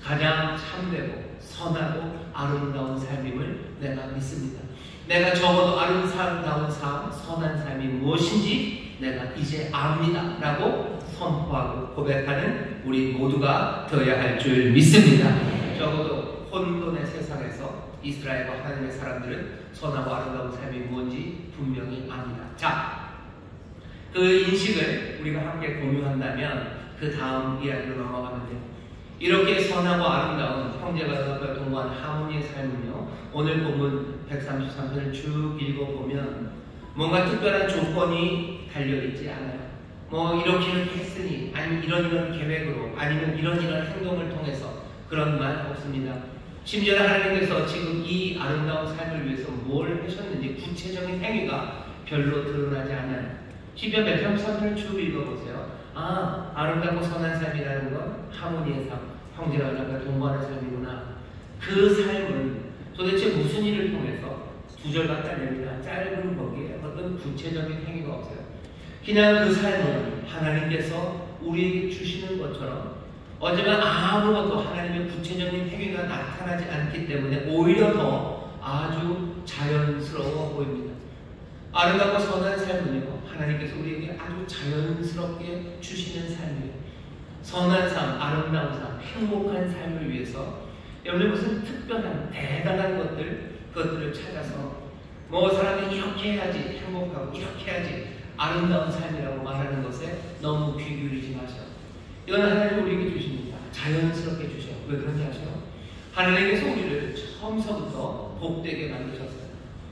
가장 참되고 선하고 아름다운 삶임을 내가 믿습니다. 내가 적어도 아름다운 삶, 선한 삶이 무엇인지 내가 이제 압니다 라고 선포하고 고백하는 우리 모두가 되어야 할 줄 믿습니다. 적어도 혼돈의 세상에서 이스라엘과 하나님의 사람들은 선하고 아름다운 삶이 뭔지 분명히 압니다. 자, 그 인식을 우리가 함께 공유한다면 그 다음 이야기로 넘어가면 돼요. 이렇게 선하고 아름다운 형제가 연합하여 동거하는 하모니의 삶은요, 오늘 본문 133편을 쭉 읽어보면 뭔가 특별한 조건이 달려있지 않아요. 뭐 이렇게 했으니, 아니면 이런 계획으로, 아니면 이런 행동을 통해서 그런 말 없습니다. 심지어 하나님께서 지금 이 아름다운 삶을 위해서 뭘 하셨는지 구체적인 행위가 별로 드러나지 않아요. 시편 133편을 쭉 읽어보세요. 아름답고 선한 삶이라는 건 하모니의 삶, 형제가 연합하여 동거하는 삶이구나. 그 삶은 도대체 무슨 일을 통해서 두 절밖에 안 됩니다. 짧은 거기에 어떤 구체적인 행위가 없어요. 그냥 그 삶은 하나님께서 우리에게 주시는 것처럼, 어쩌면 아무것도 하나님의 구체적인 행위가 나타나지 않기 때문에 오히려 더 아주 자연스러워 보입니다. 아름답고 선한 삶은요, 하나님께서 우리에게 아주 자연스럽게 주시는 삶이에요. 선한 삶, 아름다운 삶, 행복한 삶을 위해서 여러분 무슨 특별한 대단한 그것들을 찾아서 뭐 사람이 이렇게 해야지 행복하고 이렇게 해야지 아름다운 삶이라고 말하는 것에 너무 귀 기울이지 마세요. 이건 하나님 우리에게 주십니다. 자연스럽게 주셔요. 왜 그런지 아세요? 하나님께서 우리를 처음서부터 복되게 만드셨어요.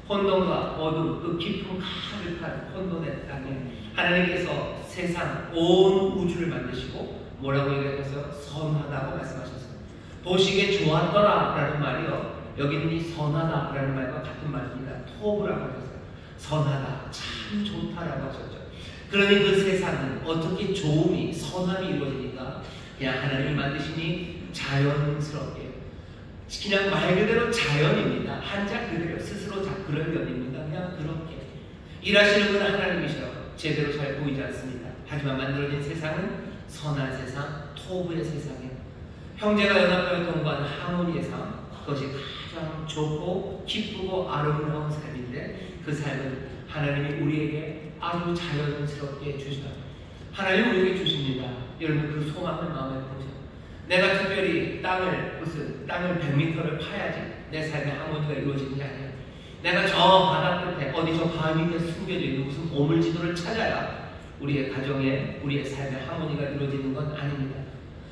혼돈과 어둠, 그 깊은 가득한 혼돈의 땅에 하나님께서 세상, 온 우주를 만드시고 뭐라고 얘기하셨어요? 선하다고 말씀하셨어요. 보시기에 좋았더라 라는 말이요, 여기는 이 선하다 라는 말과 같은 말입니다. 토브라고 하셨어요. 선하다, 참 좋다라고 하셨죠. 그러니 그 세상은 어떻게 좋음이, 선함이 이루어지니까 그냥 하나님이 만드시니 자연스럽게 그냥 말 그대로 자연입니다. 한자 그대로 스스로 그럴 연입니다. 그냥 그렇게 일하시는 분은 하나님이셔. 제대로 잘 보이지 않습니다. 하지만 만들어진 세상은 선한 세상, 토부의 세상이에요. 형제가 연합하여 동거하는 하모니의 삶, 그것이 가장 좋고 기쁘고 아름다운 삶인데 그 삶은 하나님이 우리에게 아주 자연스럽게 주셔요. 하나님 우리에게 주십니다. 여러분 그 소망을 마음에 보세요. 내가 특별히 땅을 100m를 파야지 내 삶의 하모니가 이루어지는 게 아니에요. 내가 저 바다 끝에 어디 저 바위 밑에 숨겨져 있는 무슨 보물지도를 찾아야 우리의 가정에 우리의 삶의 하모니가 이루어지는 건 아닙니다.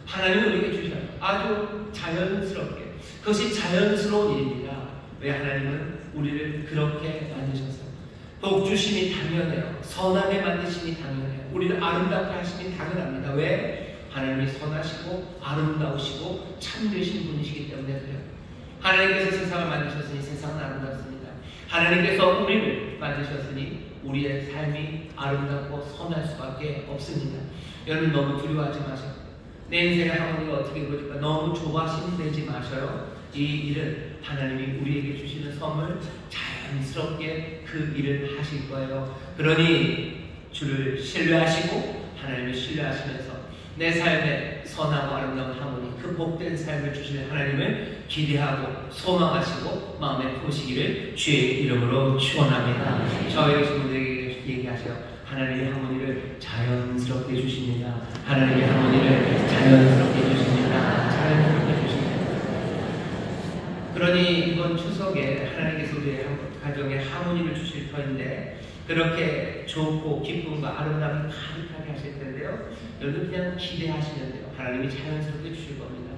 하나님은 우리에게 주셔요. 아주 자연스럽게. 그것이 자연스러운 일입니다. 왜 하나님은 우리를 그렇게 만드셨어요? 복 주심이 당연해요. 선하게 만드심이 당연해요. 우리를 아름답게 하심이 당연합니다. 왜? 하나님이 선하시고 아름다우시고 참되신 분이시기 때문에 그래요. 하나님께서 세상을 만드셨으니 세상은 아름답습니다. 하나님께서 우리를 만드셨으니 우리의 삶이 아름답고 선할 수밖에 없습니다. 여러분 너무 두려워하지 마세요. 내 인생의 하모니가 어떻게 이루어질까 너무 조바심내지 마셔요. 이 일은 하나님이 우리에게 주시는 선물 자연스럽게 그 일을 하실 거예요. 그러니 주를 신뢰하시고 하나님을 신뢰하시면서 내 삶에 선하고 아름다운 하모니 그 복된 삶을 주실 하나님을 기대하고 소망하시고 마음에 보시기를 주의 이름으로 축원합니다. 저희 친구들에게 얘기하세요. 하나님의 하모니를 자연스럽게 주십니다. 하나님의 하모니를 자연스럽게 주십니다. 자연스럽게 주십니다. 그러니 이번 추석에 하나님께서 우리의 가정에 하모니를 주실 터인데 그렇게 좋고 기쁨과 아름다움이 가득하게 하실 텐데요. 여러분 그냥 기대하시면 돼요. 하나님이 자연스럽게 주실 겁니다.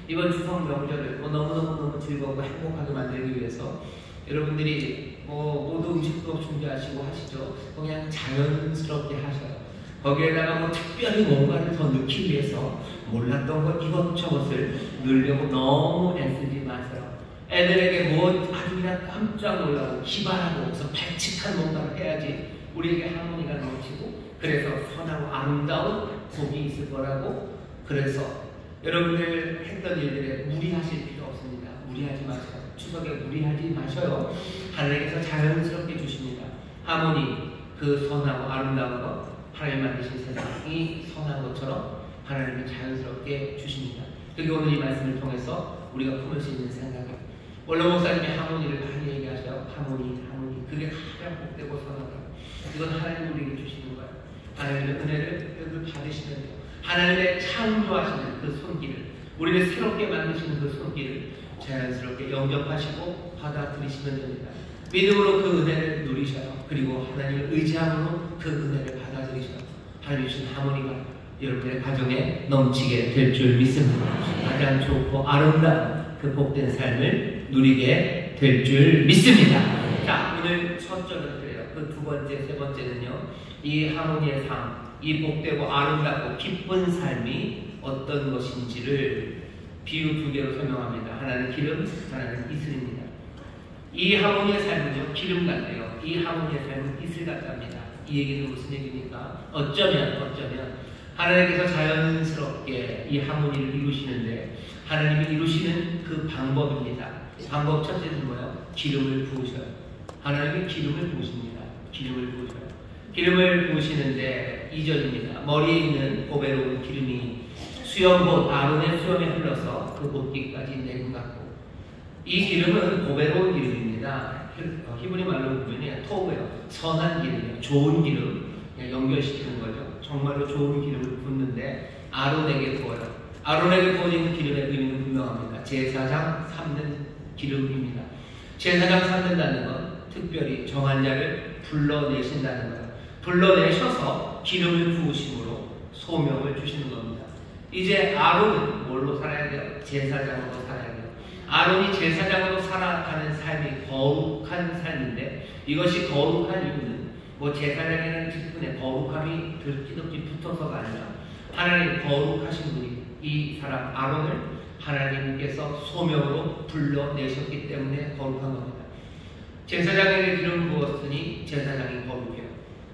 이번 추석 명절을 너무너무 즐겁고 행복하게 만들기 위해서 여러분들이 모두 음식도 준비하시고 하시죠. 그냥 자연스럽게 하셔요. 거기에다가 특별히 뭔가를 더 넣기 위해서 몰랐던 것 이것저것을 넣으려고 너무 애쓰지 마세요. 애들에게 아주 그냥 깜짝 놀라고 기발하고 그래서 발칙한 뭔가를 해야지 우리에게 하모니가 넘치고 그래서 선하고 아름다운 복이 있을 거라고. 그래서 여러분들 했던 일들에 무리하실 필요 없습니다. 무리하지 마세요. 추석에 무리하지 마셔요. 하나님께서 자연스럽게 주십니다. 하모니 그 선하고 아름다운 것 하나님 만드신 세상이 선한 것처럼 하나님이 자연스럽게 주십니다. 그게 오늘 이 말씀을 통해서 우리가 품을 수 있는 생각이에요. 원로 목사님이 하모니를 많이 얘기하셔요. 하모니 그게 가장 복되고 선하다. 이건 하나님이 우리에게 주시는 거예요. 하나님의 은혜를 받으시면 돼요. 하나님의 창조하시는 그 손길을 우리를 새롭게 만드시는 그 손길을 자연스럽게 영접하시고 받아들이시면 됩니다. 믿음으로 그 은혜를 누리셔요. 그리고 하나님을 의지함으로 그 은혜를 받아들이셔요. 하나님 주신 하모니가 여러분의 가정에 넘치게 될 줄 믿습니다. 가장 좋고 아름다운 그 복된 삶을 누리게 될 줄 믿습니다. 자, 오늘 첫 절은 그래요. 그 두 번째, 세 번째는요. 이 하모니의 삶, 이 복되고 아름답고 기쁜 삶이 어떤 것인지를 비유 두 개로 설명합니다. 하나는 기름, 하나는 이슬입니다. 이 하모니의 삶은요, 기름 같아요. 이 하모니의 삶은 이슬 같답니다. 이 얘기는 무슨 얘기입니까? 어쩌면 하나님께서 자연스럽게 이 하모니를 이루시는데 하나님이 이루시는 그 방법입니다. 방법 첫째는 뭐예요? 기름을 부으셔요. 하나님이 기름을 부으십니다. 기름을 부으시는데 2절입니다. 머리에 있는 보배로운 기름이 수염봇 아론의 수염에 흘러서 그 봇기까지 내린 것 같고 이 기름은 보배로운 기름입니다. 히브리 말로 보면 토브예요. 선한 기름이에요. 좋은 기름 연결시키는 거죠. 정말로 좋은 기름을 붓는데 아론에게 부어요. 아론에게 부어진 기름의 의미는 분명합니다. 제사장 삼는 기름입니다. 제사장 삼는다는 건 특별히 정한 자를 불러내신다는 거예요. 불러내셔서 기름을 부으심으로 소명을 주시는 겁니다. 이제 아론은 뭘로 살아야 돼요? 제사장으로 살아야 돼요. 아론이 제사장으로 살아가는 삶이 거룩한 삶인데 이것이 거룩한 이유는 제사장이라는 직분에 거룩함이 득기득기 붙어서가 아니라 하나님 거룩하신 분이 이 사람 아론을 하나님께서 소명으로 불러내셨기 때문에 거룩한 겁니다. 제사장에게 기름 부었으니 제사장이 거룩해요.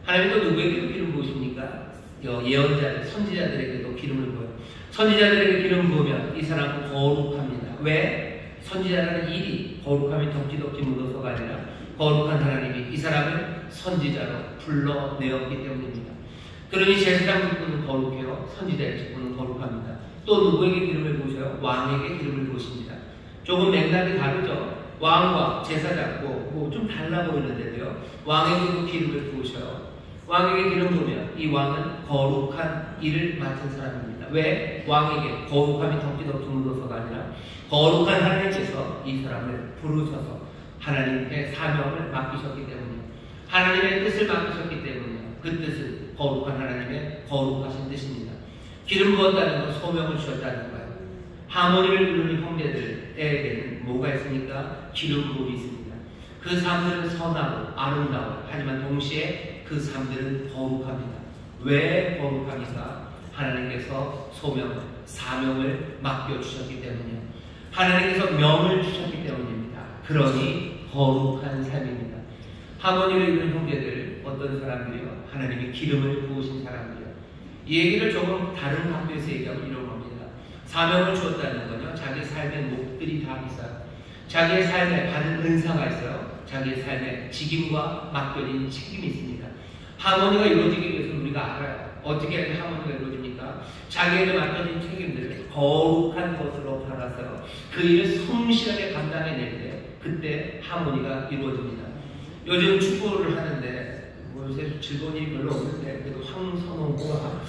하나님도 누구에게도 기름 부으십니까? 예언자들, 선지자들에게도 기름을 부어요. 선지자들에게 기름 부으면 이 사람은 거룩합니다. 왜? 선지자라는 일이 거룩함이 덕지덕지 묻어서가 아니라 거룩한 하나님이 이 사람을 선지자로 불러내었기 때문입니다. 그러니 제사장 직분은 거룩해요. 선지자의 직분은 거룩합니다. 또 누구에게 기름을 부으셔요? 왕에게 기름을 부으십니다. 조금 맥락이 다르죠. 왕과 제사장 좀 달라 보이는데도요. 왕에게도 기름을 부으셔요. 왕에게 기름 부으면 이 왕은 거룩한 일을 맡은 사람입니다. 왜? 왕에게 거룩함이 덕지덕지 묻어서가 아니라 거룩한 하나님께서 이 사람을 부르셔서 하나님의 사명을 맡기셨기 때문이에요. 하나님의 뜻을 맡기셨기 때문이에요. 그 뜻은 거룩한 하나님의 거룩하신 뜻입니다. 기름 부었다는 건 소명을 주셨다는 거예요. 하모니를 이루는 형제들에게는 뭐가 있습니까? 기름 부음이 있습니다. 그 삶들은 선하고 아름다워요. 하지만 동시에 그 삶들은 거룩합니다. 왜 거룩합니까? 하나님께서 소명, 사명을 맡겨주셨기 때문이에요. 하나님께서 명을 주셨기 때문입니다. 그러니 거룩한 삶입니다. 하모니를 이루는 형제들, 어떤 사람들이요? 하나님이 기름을 부으신 사람들이요. 이 얘기를 조금 다른 각도에서 얘기하면 이런 겁니다. 사명을 주었다는 건요, 자기 삶의 목들이 다 있어요. 자기의 삶에 받은 은사가 있어요. 자기의 삶에 직임과 맡겨진 책임이 있습니다. 하모니가 이루어지기 위해서는 우리가 알아요. 어떻게 하면 하모니가 이루어집니까? 자기에게 맡겨진 책임들을 거룩한 것으로 받아서 그 일을 성실하게 감당해낼 때 그때 하모니가 이루어집니다. 요즘 축구를 하는데 요새 즐거운 일이 별로 없는데 그래도 황선홍과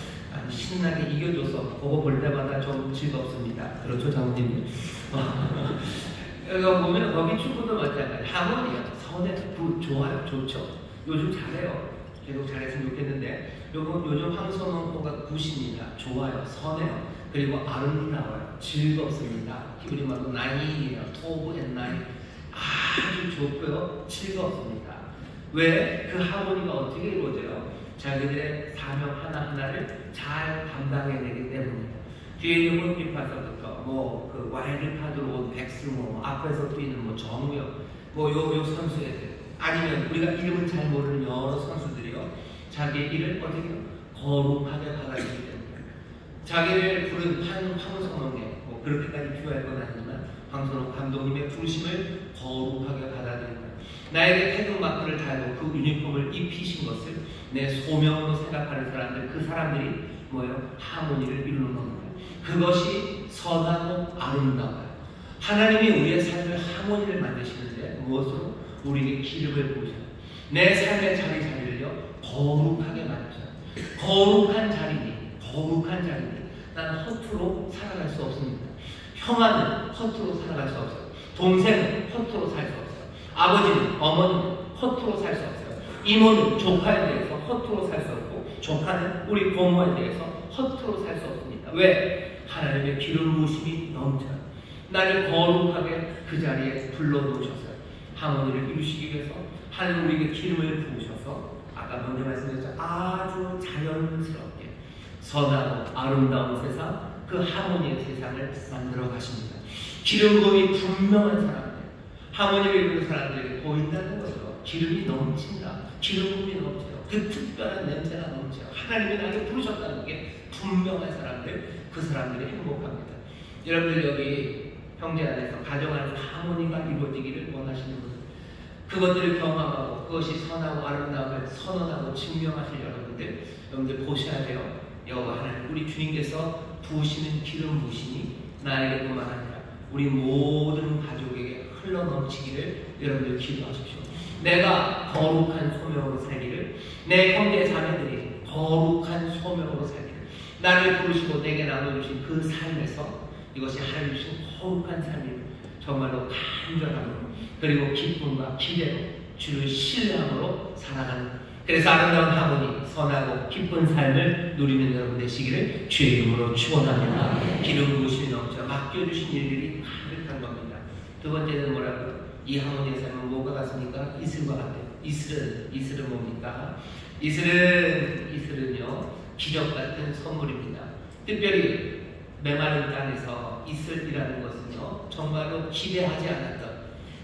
신나게 이겨줘서 그거 볼 때마다 좀 즐겁습니다. 그렇죠, 장모님? 여기 보면 거기 축구도 마찬가지예요. 하모니가 선해, 좋아요, 좋죠. 요즘 잘해요. 계속 잘했으면 좋겠는데 요즘 황선홍과 굿입니다. 좋아요, 선해요. 그리고 아름다워요. 즐겁습니다. 우리말로 나이예요. 오브 앤 나이. 아주 좋고요. 즐겁습니다. 왜? 그 하모니가 어떻게 이루어져요? 자기들의 사명 하나하나를 잘 감당해내기 때문이에요. 뒤에 있는 골키퍼서부터 그 와일드카드로 온 백승호, 앞에서 뛰는 정우혁, 요 선수애들, 아니면 우리가 이름은 잘 모르는 여러 선수들이요. 자기의 일을 어떻게 거룩하게 받아들이기 때문에 자기를 부른 황선홍에 그렇게까지 비유할 건 아니지만 황선홍 감독님의 부르심을 거룩하게 받아들인다. 나에게 태극마크를 달고 그 유니폼을 입히신 것을 내 소명으로 생각하는 사람들, 그 사람들이 하모니를 이루는 겁니다. 그것이 선하고 아름다워요. 하나님이 우리의 삶을 하모니를 만드시는데 무엇으로? 우리에게 기름을 부으셔요. 내 삶의 자리를요 거룩하게 만드셔요. 거룩한 자리니 나는 허투루 살아갈 수 없습니다. 형아는 허투루 살아갈 수 없어요. 동생은 허투루 살 수 없어요. 아버지는, 어머니는 허투루 살 수 없어요. 이모는 조카에 대해서 허투루 살 수 없고, 조카는 우리 고모에 대해서 허투루 살 수 없습니다. 왜? 하나님의 기름 부으심이 넘쳐요. 나를 거룩하게 그 자리에 불러놓으셨어요. 하모니를 이루시기 위해서 하나님 우리에게 기름을 부으셔서 아까 먼저 말씀드렸죠. 아주 자연스럽게 선하고 아름다운 세상, 그 하모니의 세상을 만들어 가십니다. 기름 부음이 분명한 사람들, 하모니를 이루는 사람들에게 보인다는 거죠. 기름이 넘친다. 기름 부음이 넘쳐요. 그 특별한 냄새가 넘쳐요. 하나님이 나를 부르셨다는 게 분명한 사람들, 그 사람들이 행복합니다. 여러분들 여기 형제 안에서 가정 안에서 하모니가 이루어지기를 원하시는 분들, 그것들을 경험하고 그것이 선하고 아름다움을 선언하고 증명하실 여러분들 보셔야 돼요. 여호와 하나님, 우리 주님께서 부으시는 기름 부으심이 나에게뿐만 아니라 우리 모든 가족에게 흘러넘치기를 여러분들 기도하십시오. 내가 거룩한 소명으로 살기를, 내 형제 자매들이 거룩한 소명으로 살기를, 나를 부르시고 내게 나눠주신 그 삶에서 이것이 하나님 주신 거룩한 삶을 정말로 간절함으로, 그리고 기쁨과 기대로 주를 신뢰함으로 살아가는, 그래서 아름다운 하모니, 선하고 기쁜 삶을 누리는 여러분 되시기를 주의 이름으로 축원합니다. 기름 부으심이 넘쳐 맡겨주신 일들이 가득한 겁니다. 두 번째는 뭐라고요? 이 하모니의 삶은 뭐가 같습니까? 이슬과 같아요. 이슬은 뭡니까? 이슬은요 기적 같은 선물입니다. 특별히 메마른 땅에서 이슬이라는 것은요 정말로 기대하지 않았던,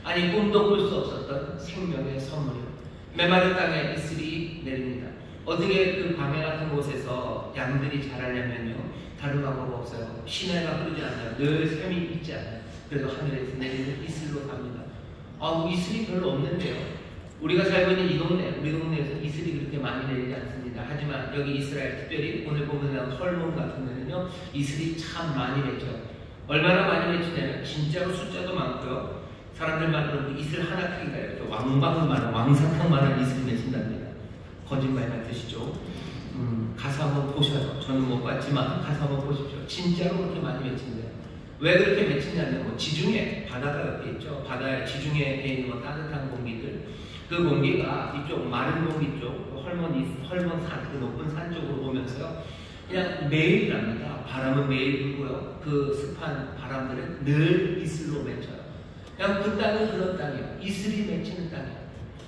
아니 꿈도 꿀 수 없었던 생명의 선물이요. 메마른 땅에 이슬이 내립니다. 어떻게 그 광야 같은 곳에서 양들이 자라려면요 다른 방법 없어요. 시내가 흐르지 않아요. 늘 샘이 있지 않아요. 그래도 하늘에서 내리는 이슬로 삽니다. 이슬이 별로 없는데요. 우리가 살고 있는 이 동네, 우리 동네에서 이슬이 그렇게 많이 내리지 않습니다. 하지만 여기 이스라엘, 특별히 오늘 보면 헐몬 같은 데는요, 이슬이 참 많이 맺죠. 얼마나 많이 맺히냐면 진짜로 숫자도 많고요. 사람들만 이슬 하나 크기가 이렇게 왕방울만한, 왕사탕만한 이슬이 맺힌답니다. 거짓말 같으시죠? 가서 한번 보셔요. 저는 못 봤지만 가서 한번 보십시오. 진짜로 그렇게 많이 맺힌대요. 왜 그렇게 맺히냐면 지중해, 바다가 옆에 있죠. 바다의 지중해에 있는 따뜻한 공기들, 그 공기가 이쪽 마른 공기 쪽, 헐몬산, 그 높은 산 쪽으로 오면서요, 그냥 매일 납니다. 바람은 매일 불고요. 그 습한 바람들은 늘 이슬로 맺혀요. 그냥 그 땅은 그런 땅이에요. 이슬이 맺히는 땅이에요.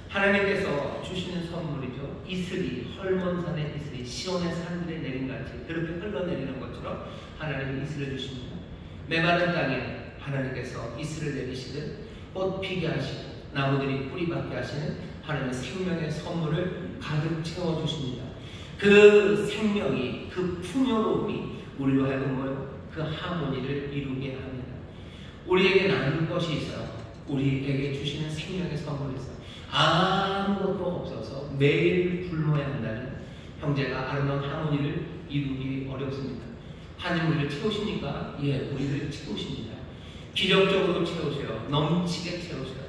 하나님께서 주시는 선물이죠. 이슬이, 헐몬산의 이슬이 시온의 산들에 내린같이 그렇게 흘러내리는 것처럼 하나님이 이슬을 주십니다. 메마른 땅에 하나님께서 이슬을 내리시듯 꽃 피게 하시고 나무들이 뿌리 받게 하시는 하나님의 생명의 선물을 가득 채워주십니다. 그 생명이, 그 풍요로움이 우리로 하여금 뭐요? 그 하모니를 이루게 합니다. 우리에게 나눌 것이 있어요. 우리에게 주시는 생명의 선물이 있어요. 아무것도 없어서 매일 굶어야 한다는 형제가 아름다운 하모니를 이루기 어렵습니다. 하나님 우리를 채우시니까 우리를 채우십니다. 기적적으로 채우셔요. 넘치게 채우셔요.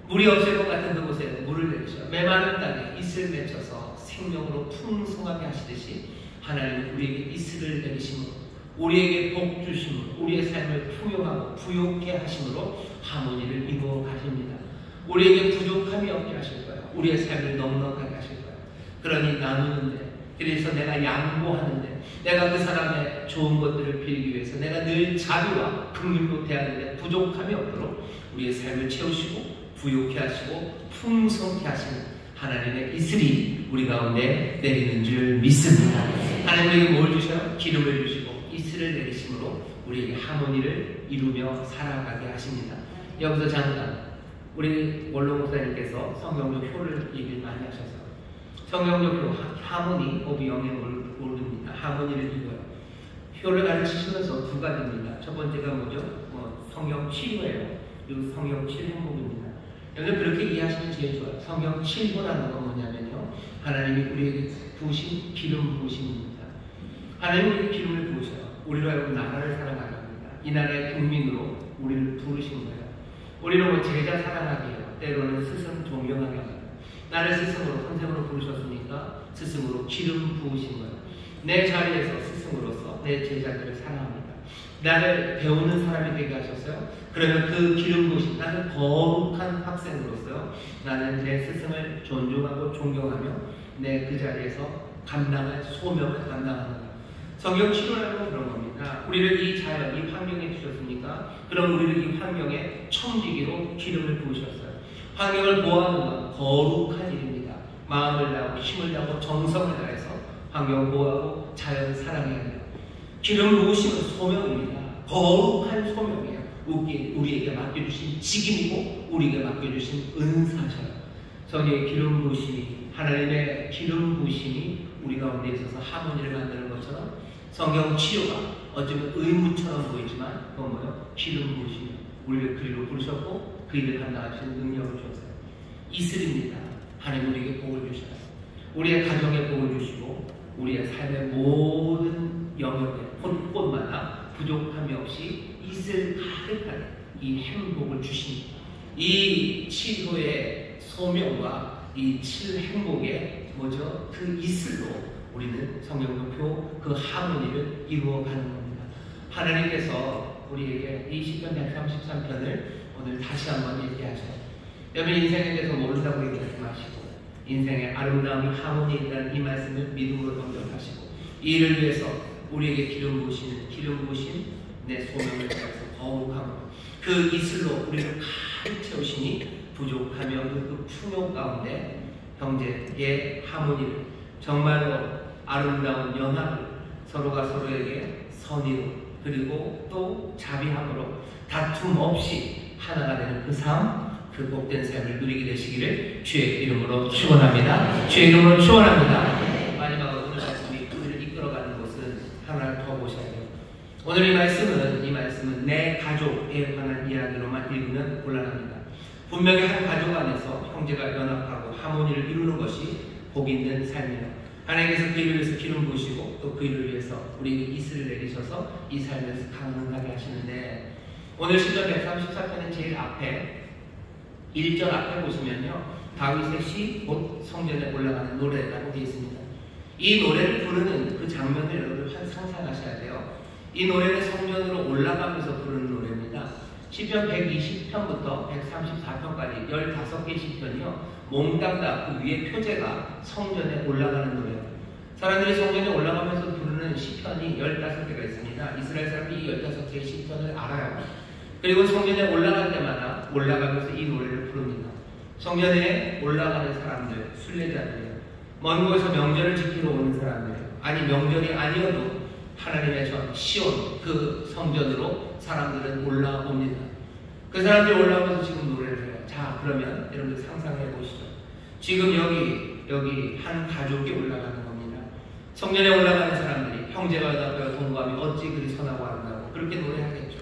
물이 없을 것 같은 그곳에 물을 내리셔요. 메마른 땅에 이슬 맺혀서 생명으로 풍성하게 하시듯이 하나님은 우리에게 이슬을 내리심으로, 우리에게 복 주심으로, 우리의 삶을 풍요하고 부욕케 하심으로 하모니를 이루어 가십니다. 우리에게 부족함이 없게 하실 거예요. 우리의 삶을 넉넉하게 하실 거예요. 그러니 나누는데, 그래서 내가 양보하는데, 내가 그 사람의 좋은 것들을 빌기 위해서 내가 늘 자비와 긍휼로 대하는데 부족함이 없도록 우리의 삶을 채우시고 부욕케 하시고 풍성케 하시는 하나님의 이슬이 우리 가운데 내리는 줄 믿습니다. 하나님에게 뭘 주셔요? 기름을 주시고 이슬을 내리심으로 우리에게 하모니를 이루며 살아가게 하십니다. 여기서 잠깐 우리 원로 목사님께서 성경적 효를 얘기를 많이 하셔서 성경적 효, 하모니, 오브 영향을 모릅니다. 하모니를 이루어요. 효를 가르치시면서 두 가지입니다. 첫 번째가 뭐죠? 성경 7호예요. 그리고 성경 7행복입니다. 여러분 그렇게 이해하시면 제일 좋아요. 성경 7호라는 건 뭐냐면요, 하나님이 우리에게 부으신 기름 부으심입니다. 하나님이 우리 기름을 부으셔요. 우리로 하여금 나라를 사랑하게 합니다. 이 나라의 국민으로 우리를 부르신 거예요. 우리로 제자 사랑하게 해요. 때로는 스승 존경하게 합니다. 나를 스승으로, 선생으로 부르셨으니까 스승으로 기름 부으신 거예요. 내 자리에서 스승으로서 내 제자들을 사랑합니다. 나를 배우는 사람이 되게 하셨어요. 그러면 그 기름 부으심, 나는 거룩한 학생으로서요, 나는 내 스승을 존중하고 존경하며 내 그 자리에서 감당할 소명을 감당하는 거예요. 성경 치료라는 건 그런 겁니다. 우리를 이 자연, 이 환경에 주셨으니까 그럼 우리를 이 환경에 청지기로 기름을 부으셨어요. 환경을 보호하는 건 거룩한 일입니다. 마음을 다하고 힘을 다하고 정성을 다해서 환경 보호하고 자연 사랑해야 해요. 기름 부으심은 소명입니다. 거룩한 소명이에요. 우리에게 맡겨주신 직임이고 우리에게 맡겨주신 은사셔요. 성경의 기름 부으심이, 하나님의 기름 부으심이 우리 가운데 있어서 하모니를 만드는 것처럼 성경 치유가 어쩌면 의무처럼 보이지만 그건 뭐예요? 기름 부으심이 우리를 그 일로 부르셨고 그 일을 감당하시는 능력을 주셨어요. 이슬입니다. 하나님 우리에게 복을 주셔요. 우리의 가정에 복을 주시고 우리의 삶의 모든 영역에 곳곳마다 부족함이 없이 이슬 가득하게 이 행복을 주십니다. 이 치료의 소명과 이 칠행복의 뭐죠? 그 이슬로 우리는 성경도표 그 하모니를 이루어가는 겁니다. 하나님께서 우리에게 이 시편 133편을 오늘 다시 한번 얘기하셔요. 여러분 인생에 대해서 모른다고 얘기하지 마시고 인생의 아름다움이 하모니에 있다는 이 말씀을 믿음으로 동정하시고 이 일을 위해서 우리에게 기름 부으신 내 소명을 다해서 거룩함으로 그 이슬로 우리를 가득 채우시니 부족함이 없는 그 풍요 가운데 형제의 하모니를 정말로 아름다운 연합을 서로가 서로에게 선의로 그리고 또 자비함으로 다툼 없이 하나가 되는 그 삶, 그 복된 삶을 누리게 되시기를 주의 이름으로 축원합니다. 주의 이름으로 축원합니다. 마지막으로 오늘 말씀이 우리를 이끌어가는 것은 하나를 더 보셔야 돼요. 오늘 이 말씀은 내 가족에 관한 가족만 이루면 곤란합니다. 분명히 한 가족 안에서 형제가 연합하고 하모니를 이루는 것이 복 있는 삶이에요. 하나님께서 그 일을 위해서 기름 부으시고 또 그 일을 위해서 우리 이슬을 내리셔서 이 삶에서 가능하게 하시는데, 오늘 시편 134편의 제일 앞에 1절 앞에 보시면요, 다윗의 시 곧 성전에 올라가는 노래라고 되어 있습니다. 이 노래를 부르는 그 장면을 여러분 상상하셔야 돼요. 이 노래는 성전으로 올라가면서 부르는 노래입니다. 시편 120편부터 134편까지 15개 시편이요, 몽땅 다 그 위에 표제가 성전에 올라가는 노래예요. 사람들이 성전에 올라가면서 부르는 시편이 15개가 있습니다. 이스라엘 사람들이 이 15개의 시편을 알아요. 그리고 성전에 올라갈 때마다 올라가면서 이 노래를 부릅니다. 성전에 올라가는 사람들, 순례자들이에요. 먼 곳에서 명절을 지키러 오는 사람들이에요. 아니 명절이 아니어도 하나님의 전 시온 그 성전으로 사람들은 올라옵니다. 그 사람들이 올라오면서 지금 노래를 해요. 자, 그러면 여러분들 상상해 보시죠. 지금 여기 한 가족이 올라가는 겁니다. 성전에 올라가는 사람들이 형제와 연합하여 동거하며 어찌 그리 선하고 아름다고 그렇게 노래하겠죠.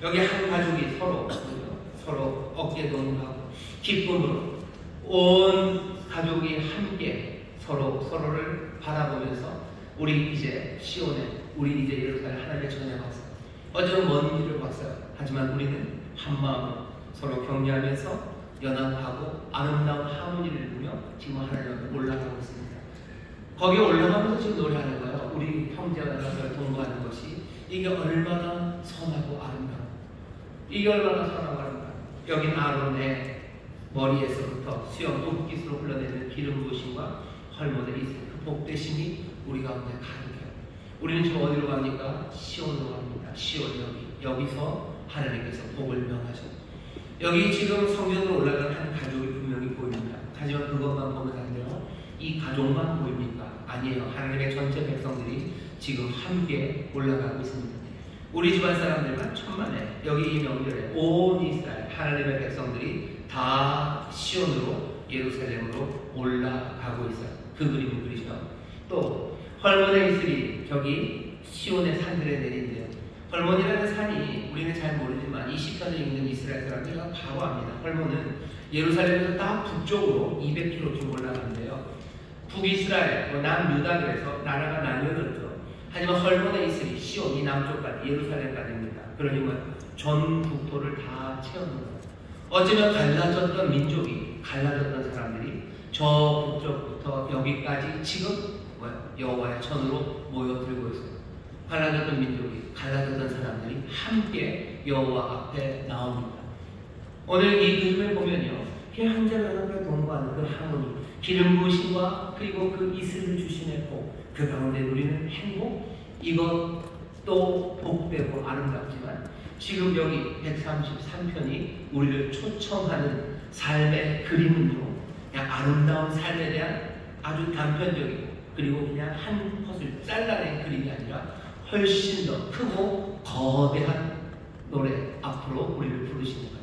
여기 한 가족이 서로 어깨 동무하고 기쁨으로 온 가족이 함께 서로를 바라보면서 우리 이제 시온에, 우리 이제 예루살렘 하나님의 전에 왔어요. 어쩌면 먼 길을 왔어요. 하지만 우리는 한 마음으로 서로 격려하면서 연합하고 아름다운 하모니를 이루며 지금 하나님 앞에 올라가고 있습니다. 거기 올라가면서 지금 노래하는 거예요. 우리 형제와 연합을 동거하는 것이 이게 얼마나 선하고 아름다워. 이게 얼마나 선하고 아름다워. 여긴 아론의 머리에서부터 수염 옷깃으로 흘러내리는 기름 부으심과 헐모델이 있어요. 그 복되심이 우리 가운데 가득해요. 우리는 지금 어디로 갑니까? 시온으로 갑니다. 시온 여기서 하나님께서 복을 명하죠. 여기 지금 성전으로 올라가는 한 가족이 분명히 보입니다. 하지만 그것만 보면 안 돼요. 이 가족만 보입니까? 아니에요. 하나님의 전체 백성들이 지금 함께 올라가고 있습니다. 우리 집안 사람들만 천만에 여기 이 명절에 온 이스라엘 하나님의 백성들이 다 시온으로 예루살렘으로 올라가고 있어요. 그 그림을 그리죠. 또 헐몬의 이슬이 저기 시온의 산들에 내린대요. 헐몬이라는 산이 우리는 잘 모르지만 이 시편을 읽는 이스라엘 사람들이 바로 압니다. 헐몬은 예루살렘에서 딱 북쪽으로 200km쯤 올라가는데요. 북이스라엘, 남유다에서 나라가 나뉘어졌죠. 하지만 헐몬의 이슬이 시온이 남쪽까지 예루살렘까지입니다. 그러니 전 국토를 다 채우는 거예요. 어쩌면 갈라졌던 민족이, 갈라졌던 사람들이 저 북쪽부터 여기까지 지금 여호와의 전으로 모여들고 있어요. 갈라졌던 민족이, 갈라졌던 사람들이 함께 여호와 앞에 나옵니다. 오늘 이 그림을 보면요, 형제와 연합하여 동거하는 그 하모니, 기름 부으심과 그리고 그 이슬을 주시는 복, 그 가운데 누리는 행복, 이것도 복되고 아름답지만 지금 여기 133편이 우리를 초청하는 삶의 그림은요, 그냥 아름다운 삶에 대한 아주 단편적이고 그리고 그냥 한 컷을 잘라낸 그림이 아니라 훨씬 더 크고 거대한 노래 앞으로 우리를 부르시는 거예요.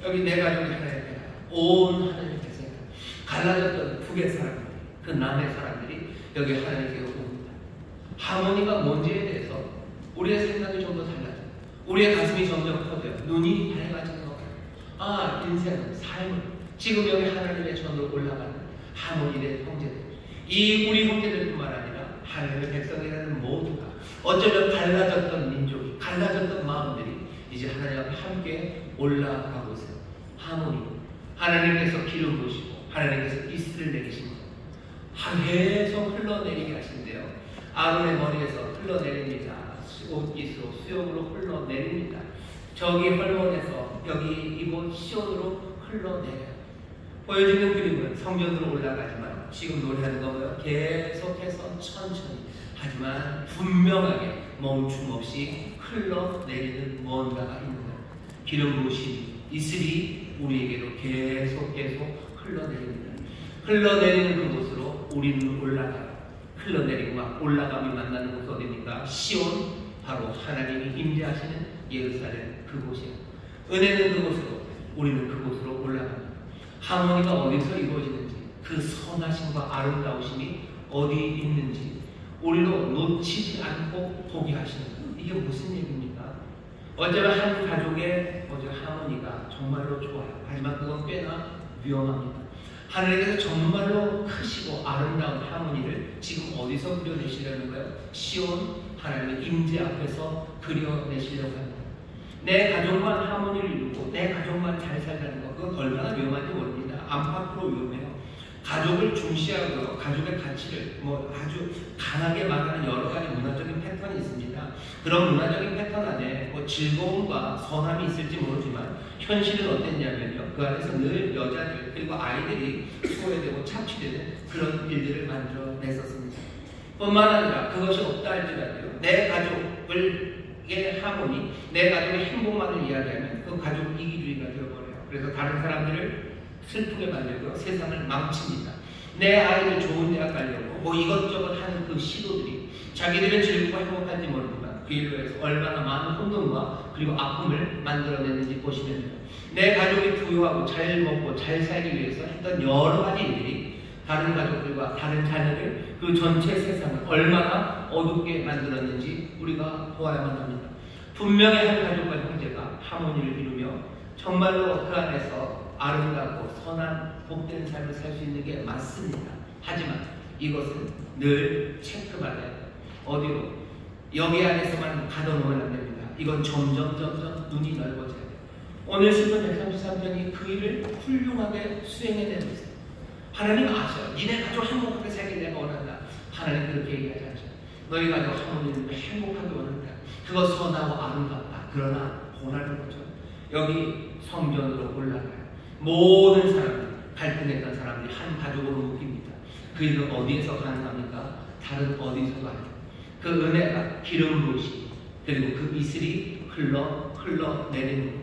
여기 내 가족이 하나님의 배가, 온 하나님의 배가, 갈라졌던 북의 사람들이, 그 남의 사람들이 여기 하나님께 옵니다. 하모니가 뭔지에 대해서 우리의 생각이 좀 더 달라져요. 우리의 가슴이 점점 커져요. 눈이 밝아지는 것 같아요. 아, 인생은, 삶은 지금 여기 하나님의 전으로 올라가는 하모니의 형제들, 이 우리 형제들뿐만 아니라 하나님의 백성이라는 모두가 어쩌면 갈라졌던 민족이, 갈라졌던 마음들이 이제 하나님 앞에 함께 올라가고 있어요. 하모니, 하나님께서 기름 부으시고 하나님께서 이슬을 내리시고 계속 흘러내리게 하신대요. 아론의 머리에서 흘러내립니다. 옷깃으로 수염으로 흘러내립니다. 저기 헐몬에서 여기 이곳 시온으로 흘러내려요. 보여지는 그림은 성전으로 올라가지만 지금 노래하는 거고요. 계속해서 천천히 하지만 분명하게 멈춤 없이 흘러내리는 뭔가가 있는 거예요. 기름 부으심, 이슬이 우리에게도 계속 흘러내립니다. 흘러내리는 그곳으로 우리는 올라가요. 흘러내리고 막 올라가며 만나는 곳 어디입니까? 시온, 바로 하나님이 임재하시는 예루살렘 그곳이에요. 은혜는 그곳으로, 우리는 그곳으로 올라갑니다. 하모니가 어디서 이루어지는지, 그 선하심과 아름다우심이 어디 있는지 우리로 놓치지 않고 보게 하시는 거예요. 이게 무슨 얘기입니까? 어쩌면 한 가족의 하모니가 정말로 좋아요. 하지만 그건 꽤나 위험합니다. 하나님께서 정말로 크시고 아름다운 하모니를 지금 어디서 그려내시려는 거예요? 시온 하나님의 임재 앞에서 그려내시려고 합니다. 내 가족만 하모니를 이루고 내 가족만 잘 살자는 거, 그건 얼마나 위험한지 모릅니다. 안팎으로 위험해요. 가족을 중시하고 가족의 가치를 아주 강하게 말하는 여러 가지 문화적인 패턴이 있습니다. 그런 문화적인 패턴 안에 즐거움과 선함이 있을지 모르지만 현실은 어땠냐면요, 그 안에서 늘 여자들 그리고 아이들이 소외되고 착취되는 그런 일들을 만들어냈었습니다. 뿐만 아니라 그것이 없다 할지라도 내 가족의 하모니, 내 가족의 행복만을 이야기하면 그 가족 이기주의가 되어버려요. 그래서 다른 사람들을 슬프게 만들고 세상을 망칩니다. 내 아이를 좋은 대학 가려고 이것저것 하는 그 시도들이 자기들은 즐겁고 행복한지 모르지만 그 일로 해서 얼마나 많은 혼돈과 그리고 아픔을 만들어내는지 보시면 돼요. 내 가족이 부유하고 잘 먹고 잘 살기 위해서 했던 여러 가지 일들이 다른 가족들과 다른 자녀들, 그 전체 세상을 얼마나 어둡게 만들었는지 우리가 보아야만 합니다. 분명히 한 가족과 형제가 하모니를 이루며 정말로 그 안에서 아름답고 선한 복된 삶을 살 수 있는 게 맞습니다. 하지만 이것은 늘 체크받아야 돼요. 어디로? 여기 안에서만 가둬놓으면 안 됩니다. 이건 점점 눈이 넓어져야 돼요. 오늘 시편 133편이 그 일을 훌륭하게 수행해내고 있어요. 하나님 아셔요. 니네 가족 행복하게 살길 내가 원한다. 하나님 그렇게 얘기하지 않죠. 너희 가족 하모니를 행복하게 원한다. 그거 선하고 아름답다. 그러나 고난을 거쳐 여기 성전으로 올라가요. 모든 사람들, 갈등했던 사람들이 한 가족으로 묶입니다. 그 일은 어디에서 가능합니까? 다른 어디서 가요? 그 은혜가 기름 부으시 그리고 그 이슬이 흘러내리는 것.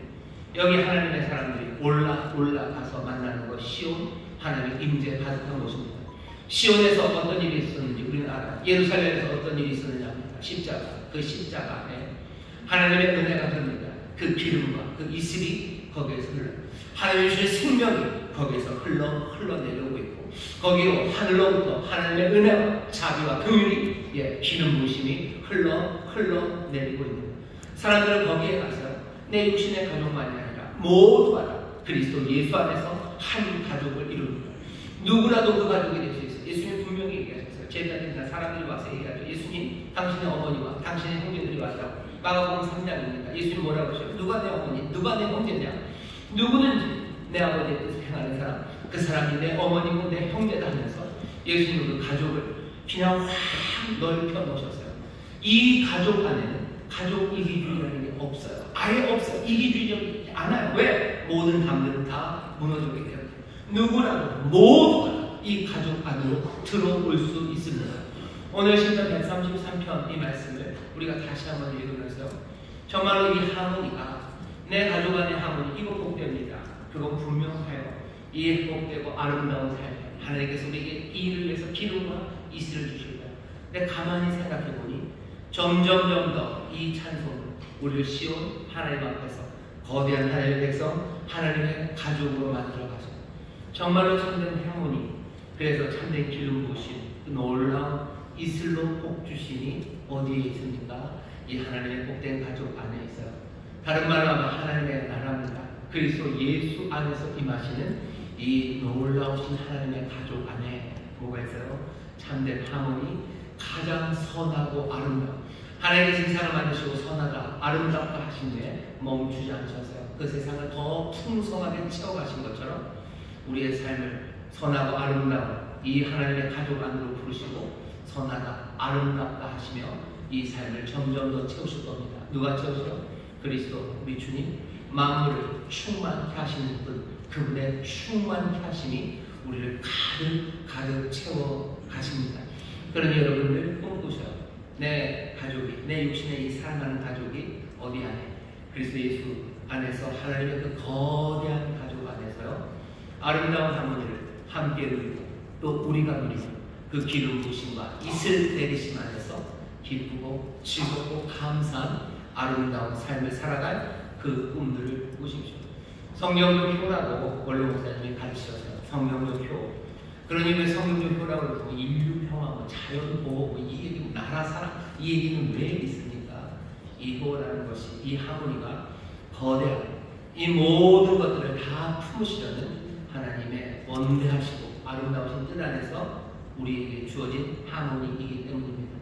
여기 하나님의 사람들이 올라가서 만나는 것, 시온 하나님의 임재 가득한 곳입니다. 시온에서 어떤 일이 있었는지 우리는 알아요. 예루살렘에서 어떤 일이 있었는지 압니다. 십자가, 그 십자가 안에 하나님의 은혜가 됩니다. 그 기름과 그 이슬이 거기에서 흘러요. 하나님의 생명이 거기에서 흘러내려오고 있고 거기로 하늘로부터 하나님의 은혜와 자비와 긍휼이 기름 부으심이 흘러내리고 있는 거예요. 사람들은 거기에 가서 내 육신의 가족만이 아니라 모두가 다 그리스도 예수 안에서 한 가족을 이룹니다. 누구라도 그 가족이 될 수 있어요. 예수님 분명히 얘기하셨어요. 제자들이나 사람들이 와서 얘기하죠. 예수님, 당신의 어머니와 당신의 형제들이 왔다고. 마가복음 3장입니다. 예수님 뭐라고 하셔요? 누가 내 어머니, 누가 내 형제냐? 누구든지 내 아버지의 뜻을 행하는 사람, 그 사람이 내 어머니고 내 형제다 하면서 예수님은 그 가족을 그냥 확 넓혀 놓으셨어요. 이 가족 안에는 가족 이기주의라는 게 없어요. 아예 없어요. 이기주의적이지 않아요. 왜? 모든 담들은 다 무너지게 돼요. 누구라도 모두가 이 가족 안으로 들어올 수 있습니다. 오늘 시편 133편 이 말씀을 우리가 다시 한번 읽으면서 정말로 이 하모니가 내 가족 안의 하모니 이거 복됩니다. 그건 분명해요. 이 복되고 아름다운 삶 하나님께서 우리에게 이 일을 위해서 기름과 이슬을 주실 거예요. 근데 가만히 생각해보니 점점 더 이 찬송을 우리를 시온 하나님 앞에서 거대한 하나님의 백성 하나님의 가족으로 만들어가서 정말로 참된 하모니, 그래서 참된 기름 부으심, 놀라운 이슬로 복 주심이 어디에 있습니까? 이 하나님의 복된 가족 안에 있어요. 다른 말로 하면 하나님의 나라입니다. 그리스도 예수 안에서 임하시는 이 놀라우신 하나님의 가족 안에 뭐가 있어요? 참된 하모니, 가장 선하고 아름다운 하나님의 세상을 만드시고 선하다, 아름답다 하신데 멈추지 않으셨어요. 그 세상을 더 풍성하게 채워가신 것처럼 우리의 삶을 선하고 아름다운 이 하나님의 가족 안으로 부르시고 선하다, 아름답다 하시며 이 삶을 점점 더 채우실 겁니다. 누가 채우세요? 그리스도 우리 주님, 만물을 충만케 하시는 분, 그분의 충만케 하심이 우리를 가득 채워 가십니다. 그러니 여러분들 꿈꾸셔요. 내 가족이, 내 육신의 이 사랑하는 가족이 어디 안에? 그리스도 예수 안에서 하나님의 그 거대한 가족 안에서요, 아름다운 하모니를 함께 누리고 또 우리가 누리고 그 기름 부으심과 이슬 내리심 안에서 기쁘고 즐겁고 감사한 아름다운 삶을 살아갈 그 꿈들을 꾸십시오. 성령적 효라고 원로 목사님이 가르치셨어요. 성령적 효. 그러니 왜 성령적 효라고 그러고 인류 평화, 자연 보호, 이 얘기는 나라 사랑, 이 얘기는 왜 있습니까? 이 호라는 것이, 이 하모니가 거대한 이 모든 것들을 다 품으시려는 하나님의 원대하시고 아름다우신 뜻 안에서 우리에게 주어진 하모니이기 때문입니다.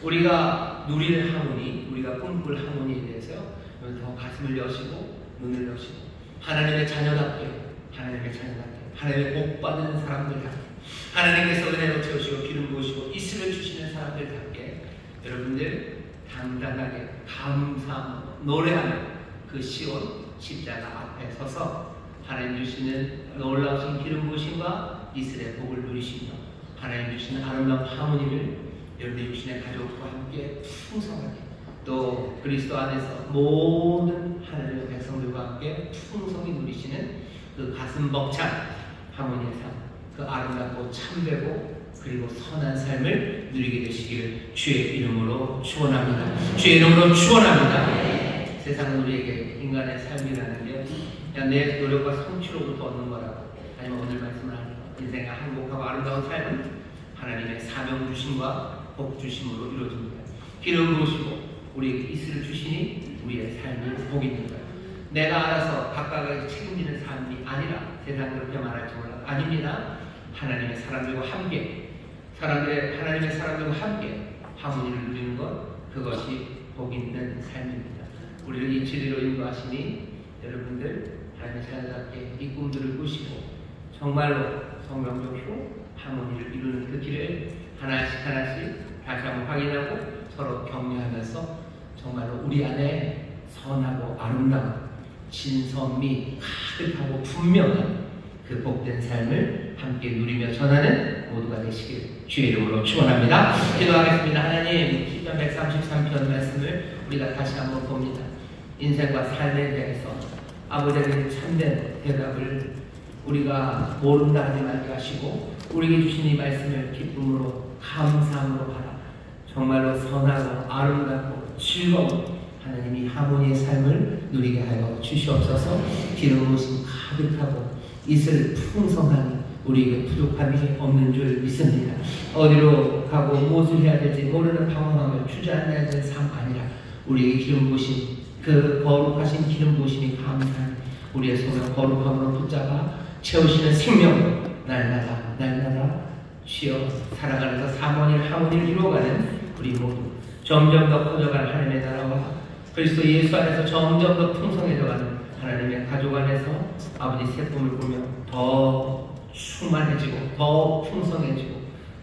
우리가 누릴 하모니, 우리가 꿈꿀 하모니에 대해서 더 가슴을 여시고 눈을 여시고 하나님의 자녀답게, 하나님의 복 받는 사람들답게, 하나님께서 은혜로 채우시고 기름 부으시고 있음을 주시는 사람들답게 여러분들 당당하게 감사하며 노래하며 그 시온 십자가 앞에 서서 하나님 주시는 놀라우신 기름 부으심과 이스라엘 복을 누리시며 하나님 주시는 아름다운 하모니를 여러분의 육신의 가족과 함께 풍성하게, 또 그리스도 안에서 모든 하나님의 백성들과 함께 풍성히 누리시는 그 가슴 벅찬 하모니의 삶, 그 아름답고 참되고 그리고 선한 삶을 누리게 되시기를 주의 이름으로 축원합니다. 주의 이름으로 축원합니다. 세상은 우리에게 인간의 삶이라는 게 그냥 내 노력과 성취로부터 얻는 거라고, 아니면 오늘 말씀을 하는 인생의 행복하고 아름다운 삶은 하나님의 사명 주심과 복 주심으로 이루어집니다. 기름 부으시고 우리에게 이슬을 주시니 우리의 삶이 복이 있는 거예요. 내가 알아서 각각의 책임지는 삶이 아니라, 세상 그렇게 말할지 몰라, 아닙니다. 하나님의 사람들과 함께, 하나님의 사람들과 함께 하모니를 누리는 것, 그것이 복 있는 삶입니다. 우리를 이 진리로 인도하시니 여러분들 하나님의 자녀답게 이 꿈들을 꾸시고 정말로 성경적으로 하모니를 이루는 그 길을 하나씩 다시 한번 확인하고 서로 격려하면서 정말로 우리 안에 선하고 아름다운 진선미 가득하고 분명한 그 복된 삶을 함께 누리며 전하는 모두가 되시길 주의 이름으로 축원합니다. 기도하겠습니다. 하나님, 시편 133편 말씀을 우리가 다시 한번 봅니다. 인생과 삶에 대해서 아버지의 참된 대답을 우리가 모른다 하지 말게 하시고 우리에게 주신 이 말씀을 기쁨으로 감사함으로 받아 정말로 선하고 아름답고 즐거운 하나님이 하모니의 삶을 누리게 하여 주시옵소서. 기름 부으심 가득하고 이슬 풍성하니 우리에게 부족함이 없는 줄 믿습니다. 어디로 가고 무엇을 해야 될지 모르는 방황하며 주저앉아야 될 삶 아니라 우리에게 기름 부으심, 그 거룩하신 기름 부으심이 감사한 우리의 손을 거룩함으로 붙잡아 채우시는 생명으로 날마다 쉬어 살아가면서 하모니를 이루어가는 우리 모두 점점 더 커져가는 하나님의 나라와 그리스도 예수 안에서 점점 더 풍성해져가는 하나님의 가족 안에서 아버지 세쁨을 보며 더 충만해지고 더 풍성해지고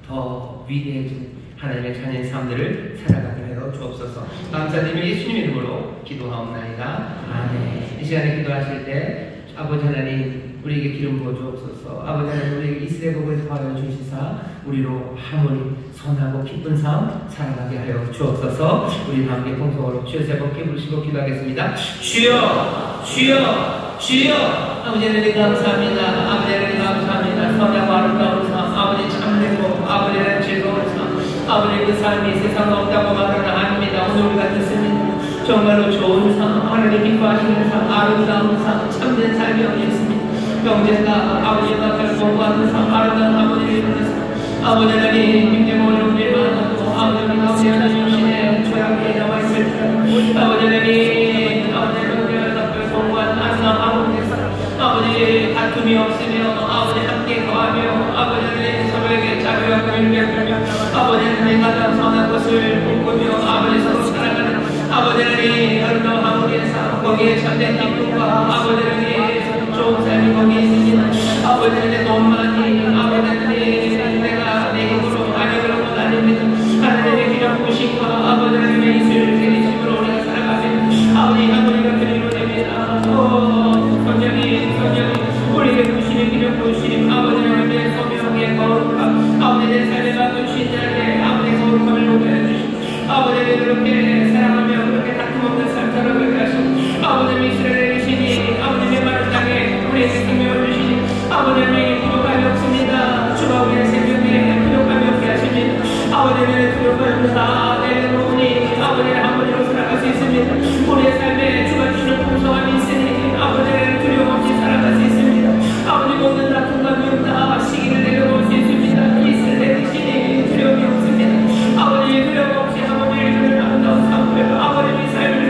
더 위대해지는 하나님의 자녀의 삶들을 살아가게 하여 주옵소서. 감사드리며 예수님 이름으로 기도하옵나이다. 아멘. 이 시간에 기도하실 때 아버지 하나님 우리에게 기름 부어 주옵소서. 아버지 하나님 우리에게 이스라엘 복을 더하여 주시사 우리로 하모니 선하고 기쁜 삶 살아가게 하여 주옵소서. 우리 함께 통성으로 주여 세 번 부르시고 기도하겠습니다. 주여 주여 주여. 아버지 하나님 감사합니다. 아버지 하나님 감사합니다. 선하고 아름다운 삶, 아버지 참되고 아버지 하나님 즐거운 삶, 아버지 그 삶이 세상에 없다고 말하는 아닙니다. 오늘 우리가 듣습니다. 정말로 좋은 삶, 하나님 기뻐하시는 삶, 아름다운 삶, 참된 삶이 어디 있습니다. 경제가 아버지가 결공하는 삶, 아름다운 아버지를 이루는 삶, 아버지 하나님 굉장히 어려운 일 많았고 아버지 하나님 신의 조약에 나와 있을 때 아버지 하나님 경제가 결공한 아름다운 아버지의 삶, 아버지 다툼이 없으며 아버지 함께 거하며 아버지 하나님 서로에게 자비와 긍휼을 베풀며 아버지 하나님 가장 선한 것을 꿈꾸며 아버지 서로 살아가는 아버지 하나님 아름다운 하모니의 삶, 거기에 참된 기쁨과 아버지 하나님 좋은 삶이 거기에 있습니다. 아버지 하나님 돈 많이 아버지 하나님 내가 내 힘으로 아니 그런 건 아닙니다. 하나님의 기름 부으심과 아버지 하나님의 이슬 내리심으로 우리가 살아가면 아버지 하모니가 그리로 됩니다. 성령이 우리에게 부으시는 기름 부으심 아버지 하나님의 소명의 거룩함 아버지 내 삶에 맡은 신자에게 아버지 거룩함을 보게 해주시고 아버지 그렇게 사랑하며 그렇게 다툼 없는 삶 살아가게 하시고 아버지 이스라엘의 신이 아버지의 말을 땅에 우리에게 생명을 주시니 아버지의 부족함이 없습니다. 주가 우리의 생명에 부족함이 없게 하십니다. 아버지의 부족함을 다 내려놓으니 아버지의 하모니로 살아갈 수 있습니다. 우리의 삶에 주가 주시는 풍성함이 있으니 아버지의 두려움 없이 살아갈 수 있습니다. 아버지 모든 다툼과 미움다 시기를 내려놓을 수 있습니다. 이슬 내리시니 두려움이 없습니다. 아버지 두려움 없이 하모니를 이루는 아름다운 삶을 아버지의 삶을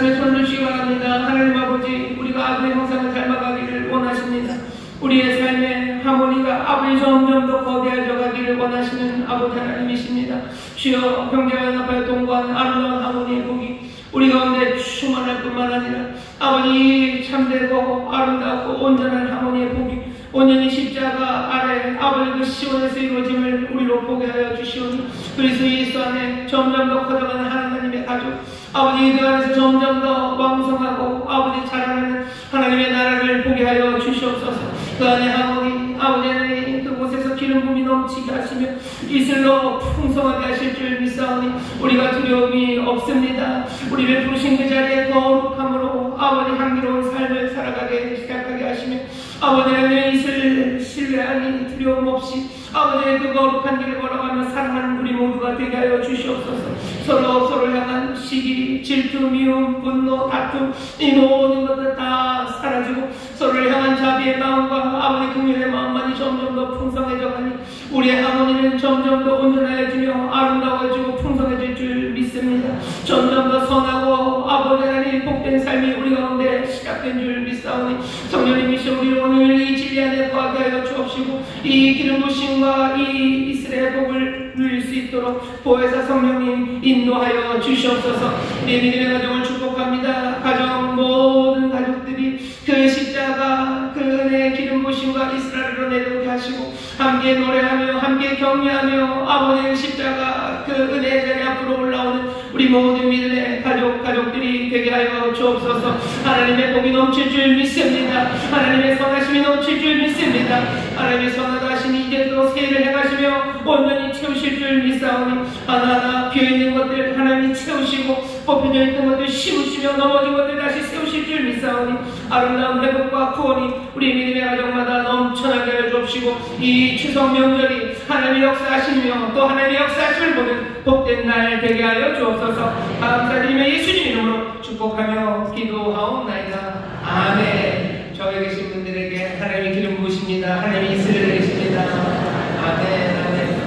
말씀에 손 주시기 바랍니다. 하나님 아버지, 우리가 아버지의 형상을 닮아가기를 원하십니다. 우리의 삶의 하모니가 아버지 점점 더 거대해져 가기를 원하시는 아버지 하나님이십니다. 주여, 형제와 연합하여 동거하는 아름다운 하모니의 복이 우리 가운데 충만할 뿐만 아니라 아버지 참되고 아름답고 온전한 하모니의 복이 온전히 십자가 아래 아버지 그 시온에서 이루어짐을 우리로 보게 하여 주시오니 그리스도 예수 안에 점점 더 커져가는 하나님의 가족, 아버지 그 안에서 점점 더 왕성하고 아버지 자라나는 하나님의 나라를 보게 하여 주시옵소서. 그 안에 하모니, 아버지 하나님 그곳에서 기름 부음이 넘치게 하시며 이슬로 풍성하게 하실 줄 믿사오니 우리가 두려움이 없습니다. 우리를 부르신 그 자리에 거룩함으로 아버지 향기로운 삶을 살아가게 시작하게 하시며 아버지 하나님의 이슬 신뢰하니 두려움 없이 아버지의 그 거룩한 길을 걸어가며 사랑하는 우리 모두가 되게 하여 주시옵소서. 서로를 향한 시기, 질투, 미움, 분노, 다툼 이 모든 것들 다 사라지고 서로를 향한 자비의 마음과 아버지 긍휼의 마음만이 점점 더 풍성해져가니 우리의 하모니는 점점 더 온전해지며 아름다워지고 풍성해질 줄 믿습니다. 점점 더 선하고 아버지 하나님 복된 삶이 우리 가운데 시작된 줄 믿사오니 성령님이시여 우리 오늘 이 진리 안에 거하게 하여 주옵시고 이 기름 부으심과 이 이스라엘 복을 누릴 수 있도록 보혜사 성령님 인도하여 주시옵소서. 우리 믿음의 가정을 축복합니다. 가정 모든 가족들이 그 십자가 그 은혜의 기름 부으심과 이스라엘로 내려오게 하시고 함께 노래하며 함께 격려하며 아버지의 십자가 그 은혜의 자리 앞으로 올라오는 우리 모든 믿음의 가족들이 되게 하여 주옵소서. 하나님의 복이 넘칠 줄 믿습니다. 하나님의 선하심이 넘칠 줄 믿습니다. 하나님의 선하다 하시니 이제 또 세일을 행하시며 온전히 채우실 줄 믿사오니 하나하나 비어있는 것들 하나님이 채우시고 뽑혀져 있는 것들 심으시며 넘어진 것들 다시 세우실 줄 믿사오니 아름다운 회복과 구원이 우리 믿음의 가정마다 넘쳐나게 하여 주옵시고 이 추석 명절이 하나님의 역사하시며 또 하나님의 역사하심을 보는 복된 날 되게 하여 주옵소서. 감사드리며 예수님 이름으로 축복하며 기도하옵나이다. 아멘. 저기 계신 분들에게 하나님의 기름 부으십니다. 하나님의 이슬을 내리십니다. 아멘. 아멘.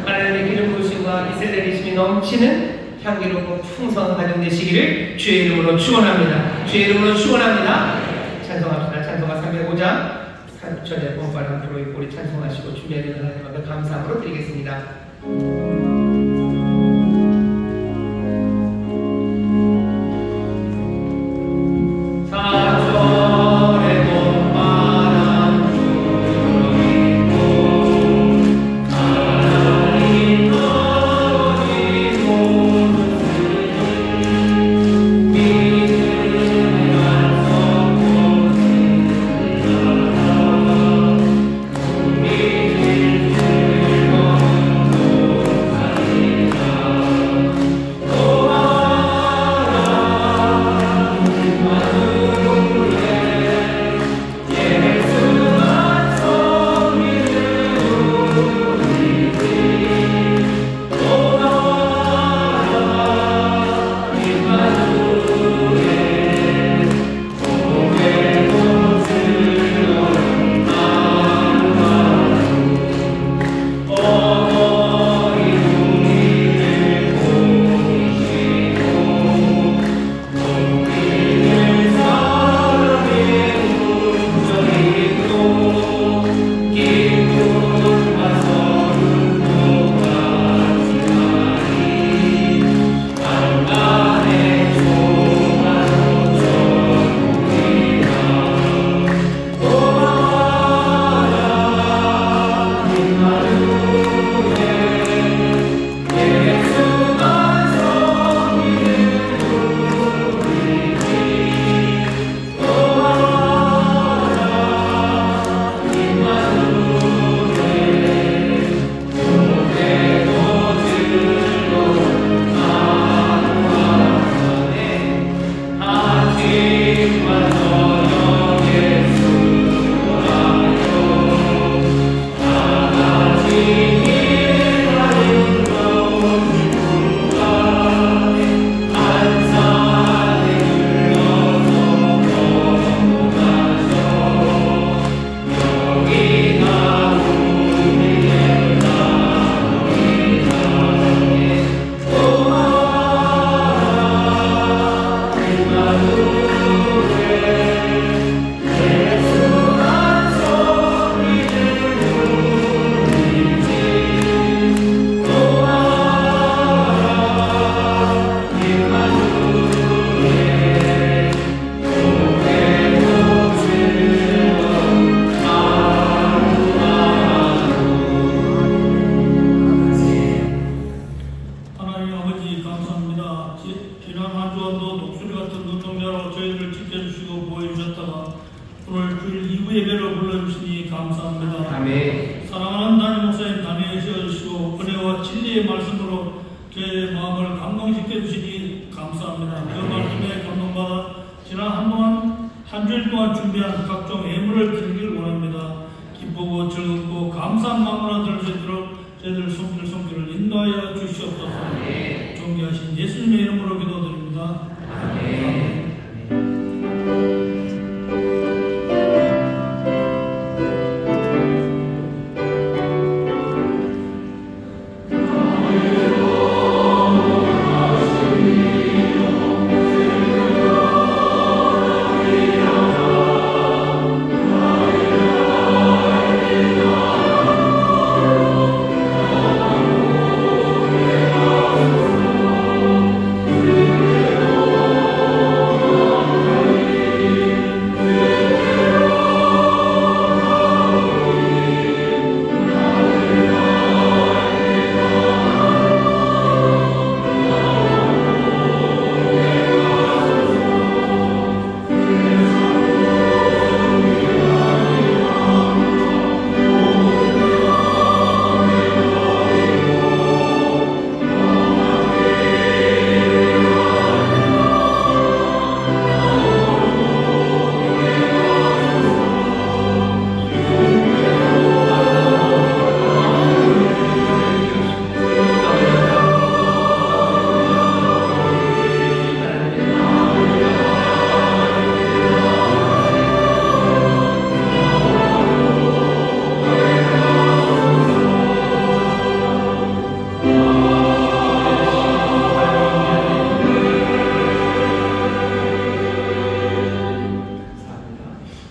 하나님의 기름 부으심과 이슬 내리심이 넘치는 향기롭고 풍성한 가정 되시기를 주의 이름으로 축원합니다. 주의 이름으로 축원합니다. 찬송합시다. 찬송가 305장 4절에 번발한 프로 입고 우리 찬송하시고 준비하는 하나님 앞에 감사함으로 드리겠습니다. 주 성자로 저희를 지켜주시고 보호해주셨다가 오늘 주일 이후 예배로 불러주시니 감사합니다. 아멘. 사랑하는 담임 목사님 담임에 씌워주시고 은혜와 진리의 말씀으로 저의 마음을 감동시켜 주시니 감사합니다. 그 말씀에 감동받아 지난 한동안 한 주일 동안 준비한 각종 예물을 드리길 원합니다. 기쁘고 즐겁고 감사한 마음으로 들 수 있도록 저희들 손길을 인도하여 주시옵소서. 존귀하신 예수님의 이름으로 기도드립니다. 아멘.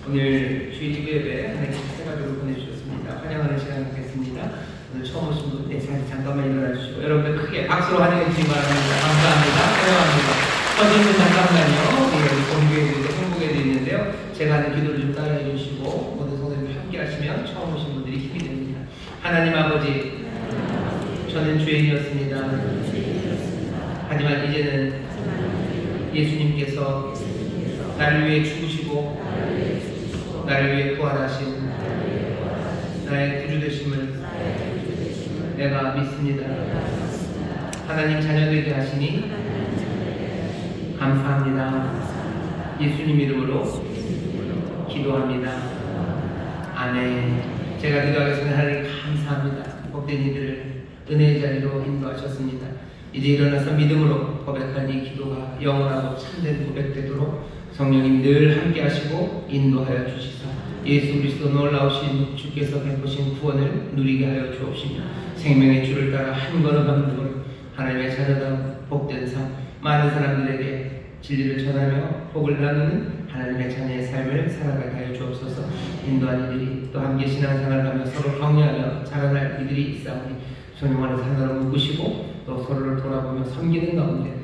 오늘 주일 예배 하나님께서 새가족을 보내주셨습니다. 환영하는 시간 갖겠습니다. 오늘 처음 오신 분, 네, 잠깐만 일어나 주시고 여러분들 크게 박수로 환영해 주시기 바랍니다. 감사합니다. 환영합니다. 어떤 분 잠깐만요. 우리 공교회도 행복에도 있는데요. 제가 하는 기도를 좀 따라해 주시고 모든 성도님들 함께 하시면 처음 오신 분들이 힘이 됩니다. 하나님 아버지, 저는 죄인이었습니다. 하지만 이제는 예수님께서 나를 위해 죽으시고 나를 위해 부활하신 나의 구주 되심을 내가 믿습니다. 하나님 자녀 되게 하시니 감사합니다. 예수님 이름으로 기도합니다. 아멘. 제가 기도하겠습니다. 하나님 감사합니다. 복된 이들을 은혜의 자리로 인도하셨습니다. 이제 일어나서 믿음으로 고백한 이 기도가 영원하고 참된 고백되도록 성령님 늘 함께 하시고 인도하여 주시사 예수 그리스도 놀라우신 주께서 베푸신 구원을 누리게 하여 주옵시며 생명의 주를 따라 한 걸음 한 걸음 하나님의 자녀다운 복된 삶 많은 사람들에게 진리를 전하며 복을 나누는 하나님의 자녀의 삶을 살아가게 하여 주옵소서. 인도한 이들이 또 함께 신앙생활을 하며 서로 격려하며 자라날 이들이 있사오니 소중한 산으로 묶으시고 또 서로를 돌아보며 섬기는 가운데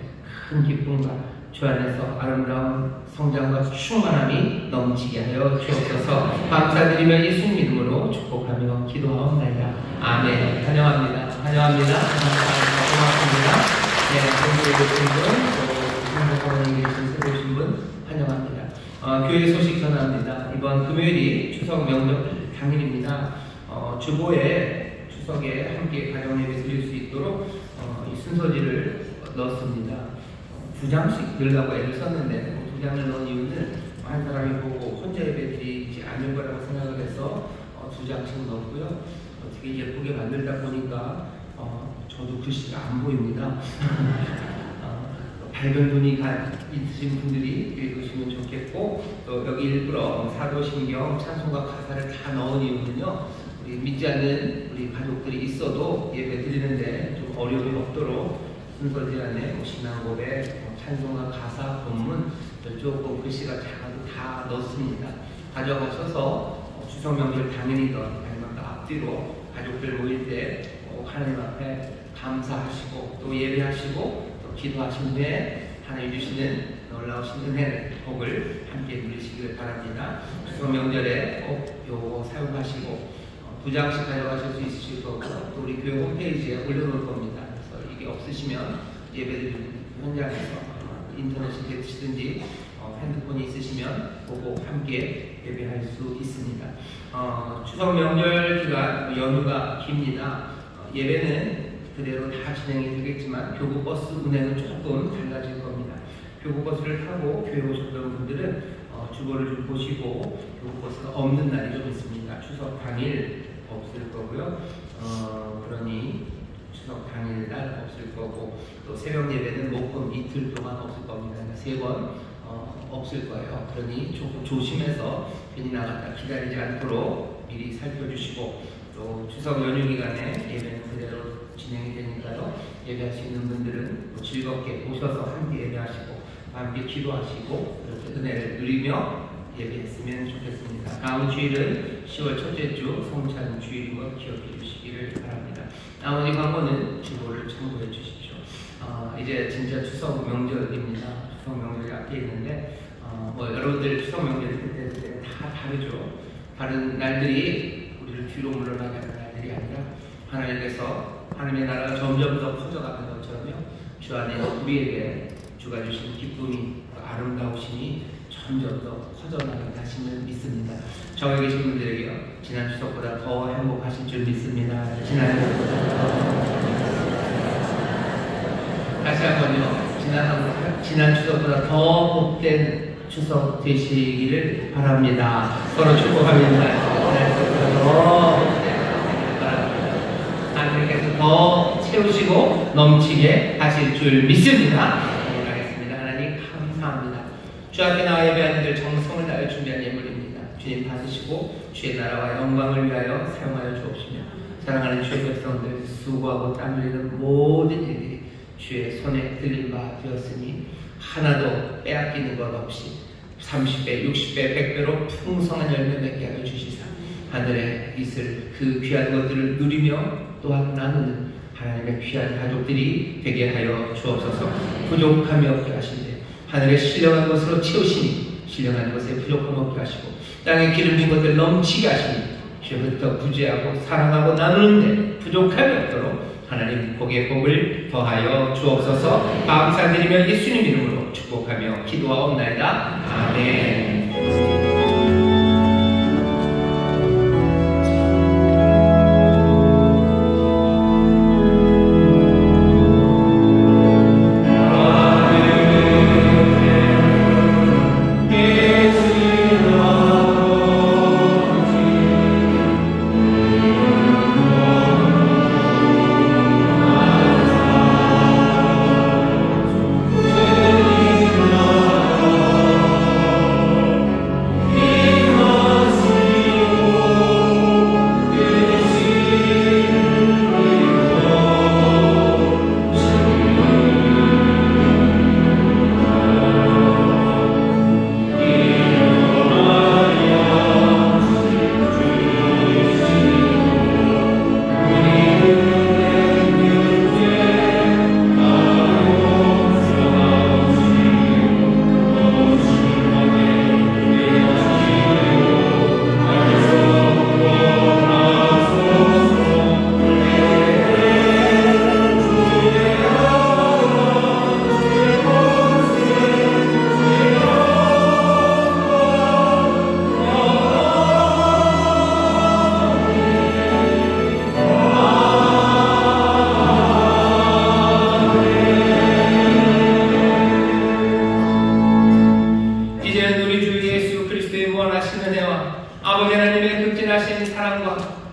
큰 기쁨과 주 안에서 아름다운 성장과 충만함이 넘치게 하여 주옵소서. 감사드리며 예수님 이름으로 축복하며 기도하옵나이다. 아멘. 환영합니다. 환영합니다. 고맙습니다. 네, 공부해 주신 분, 한국에 계신 새로 오신 분 환영합니다. 교회 소식 전합니다. 이번 금요일이 추석 명절 당일입니다. 주보에 추석에 함께 가정 예배 드릴 수 있도록 이 순서지를 넣었습니다. 2장씩 넣으려고 애를 썼는데 2장을 넣은 이유는 한 사람이 보고 혼자 예배 드리지 않을 거라고 생각을 해서 2장씩 넣었고요. 어떻게 예쁘게 만들다 보니까 저도 글씨가 안 보입니다. 밝은 눈이 있으신 분들이 읽으시면 좋겠고 또 여기 일부러 사도신경 찬송가 가사를 다 넣은 이유는요. 우리 믿지 않는 우리 가족들이 있어도 예배 드리는데 좀 어려움이 없도록 순서지 안에 신앙 고백, 찬송가 가사, 본문 조금 글씨가 작아도 다 넣습니다. 가져가셔서 추석 명절 당일이든 아니면 앞뒤로 가족들 모일 때 하나님 앞에 감사하시고 또 예배하시고 또 기도하신 후에 하나님 주시는 놀라우신 은혜를 복을 함께 누리시길 바랍니다. 추석 명절에 꼭 요거 사용하시고 2장씩 가져가실 수 있으실 거고 또 우리 교회 홈페이지에 올려놓을 겁니다. 그래서 이게 없으시면 예배드리는 현장에서 인터넷이 되시든지 핸드폰이 있으시면 보고 함께 예배할 수 있습니다. 추석 명절 기간 연휴가 깁니다. 예배는 그대로 다 진행이 되겠지만 교구버스 운행은 조금 달라질 겁니다. 교구버스를 타고 교회 오셨던 분들은 주보를 좀 보시고 교구버스가 없는 날이 좀 있습니다. 추석 당일 없을 거고요. 그러니 추석 당일날 없을 거고, 또 새벽 예배는 목금 이틀 동안 없을 겁니다. 그러니까 3번 없을 거예요. 그러니 조금 조심해서 괜히 나갔다 기다리지 않도록 미리 살펴주시고, 또 추석 연휴 기간에 예배는 그대로 진행이 되니까요. 예배할 수 있는 분들은 즐겁게 오셔서 함께 예배하시고 함께 기도하시고 이렇게 은혜를 누리며 예배했으면 좋겠습니다. 다음 주일은 10월 첫째 주 성찬 주일인 것 기억해 주시기를 바랍니다. 나머지 광고는 주보를 참고해 주십시오. 이제 진짜 추석 명절입니다. 추석 명절이 앞에 있는데 여러분들 추석 명절 그때 다 다르죠. 다른 날들이 우리를 뒤로 물러나게 하는 날들이 아니라 하나님께서 하나님의 나라가 점점 더 커져가는 것처럼요. 주 안에 우리에게 주가 주신 기쁨이 아름다우심이 점점 더 커져나가게 하심을 믿습니다. 저에 계신 분들에게요, 지난 추석보다 더 행복하실 줄 믿습니다. 다시 한번요, 지난 추석보다 더 복된 추석 되시기를 바랍니다. 서로 축복합니다. 지난 추석보다 더 복된 바랍니다. 하나님께서 더 채우시고 넘치게 하실 줄 믿습니다. 주 앞에 나와 예배하는 들 정성을 다해 준비한 예물입니다. 주님 받으시고 주의 나라와 영광을 위하여 사용하여 주옵시며, 사랑하는 주의 백성들 수고하고 땀 흘리는 모든 일들이 주의 손에 들린 바 되었으니 하나도 빼앗기는 것 없이 30배, 60배, 100배로 풍성한 열매 맺게 하여 주시사 하늘에 있을 그 귀한 것들을 누리며 또한 나누는 하나님의 귀한 가족들이 되게 하여 주옵소서. 부족함이 없게 하시되 하늘에 신령한 것으로 채우시니 신령한 것에 부족함 없게 하시고, 땅에 기름진 것들 넘치게 하시니 주부터 구제하고 사랑하고 나누는데 부족함이 없도록 하나님 복의 복을 더하여 주옵소서. 감사드리며 예수님 이름으로 축복하며 기도하옵나이다. 아멘.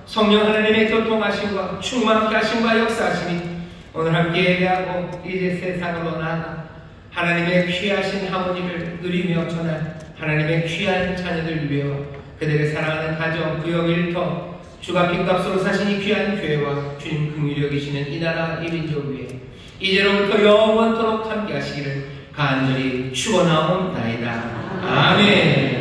성령 하나님의 교통하심과 충만케 하심과 역사하심이 오늘 함께 예배하고 이제 세상으로 나아가 하나님의 귀하신 하모니를 누리며 전할 하나님의 귀한 자녀들 위해와 그들의 사랑하는 가정, 구역, 일터, 주가 핏값으로 사신 이 귀한 교회와 주님 긍휼히 여기시는 이 나라 이 민족 위에 이제로부터 영원토록 함께 하시기를 간절히 축원하옵나이다. 아멘.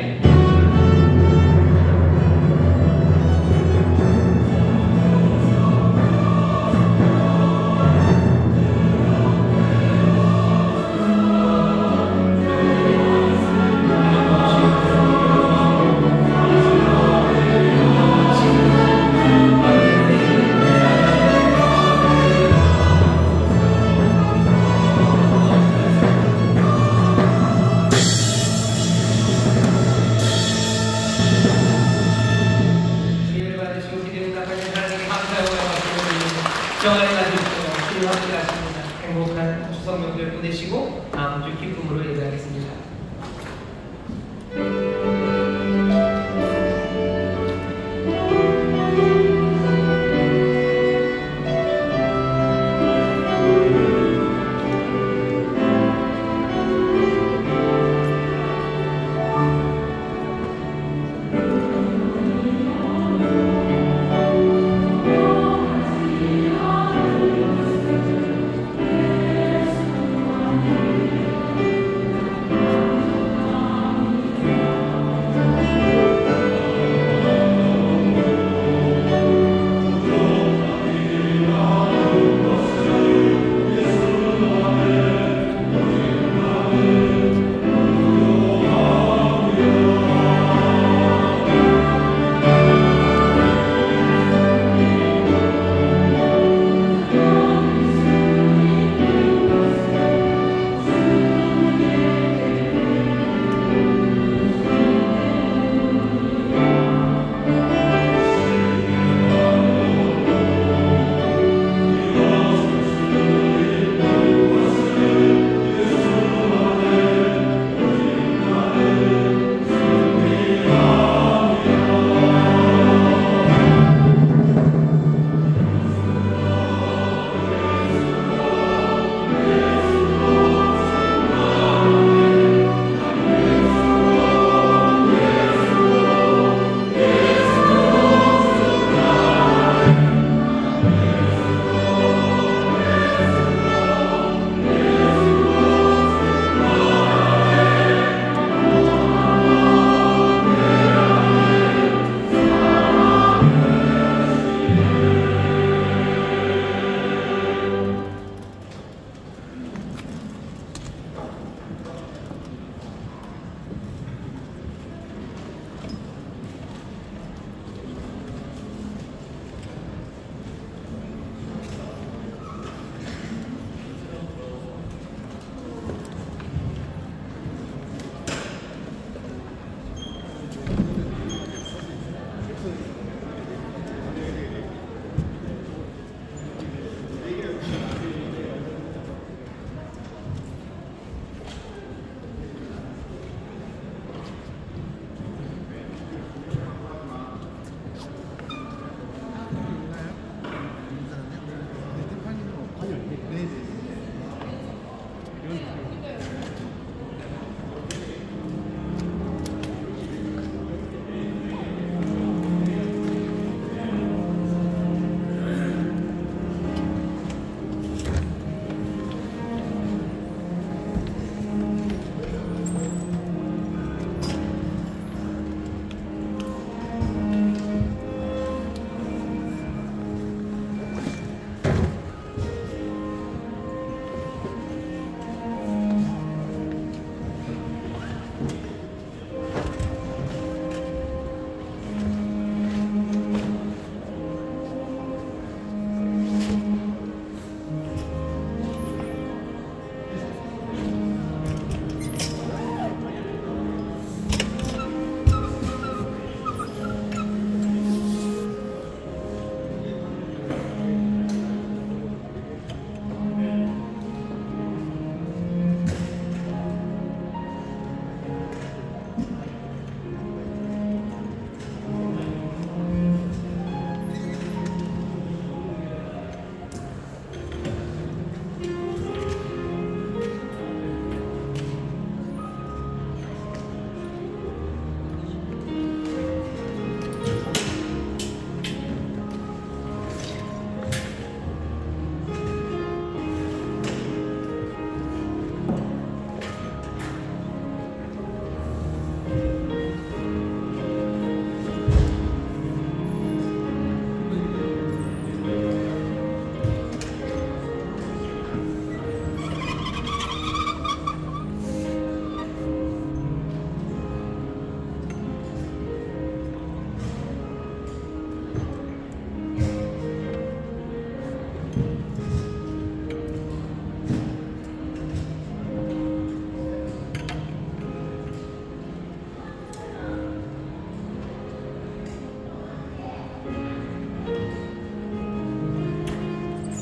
보내시고 다음 주 기쁨으로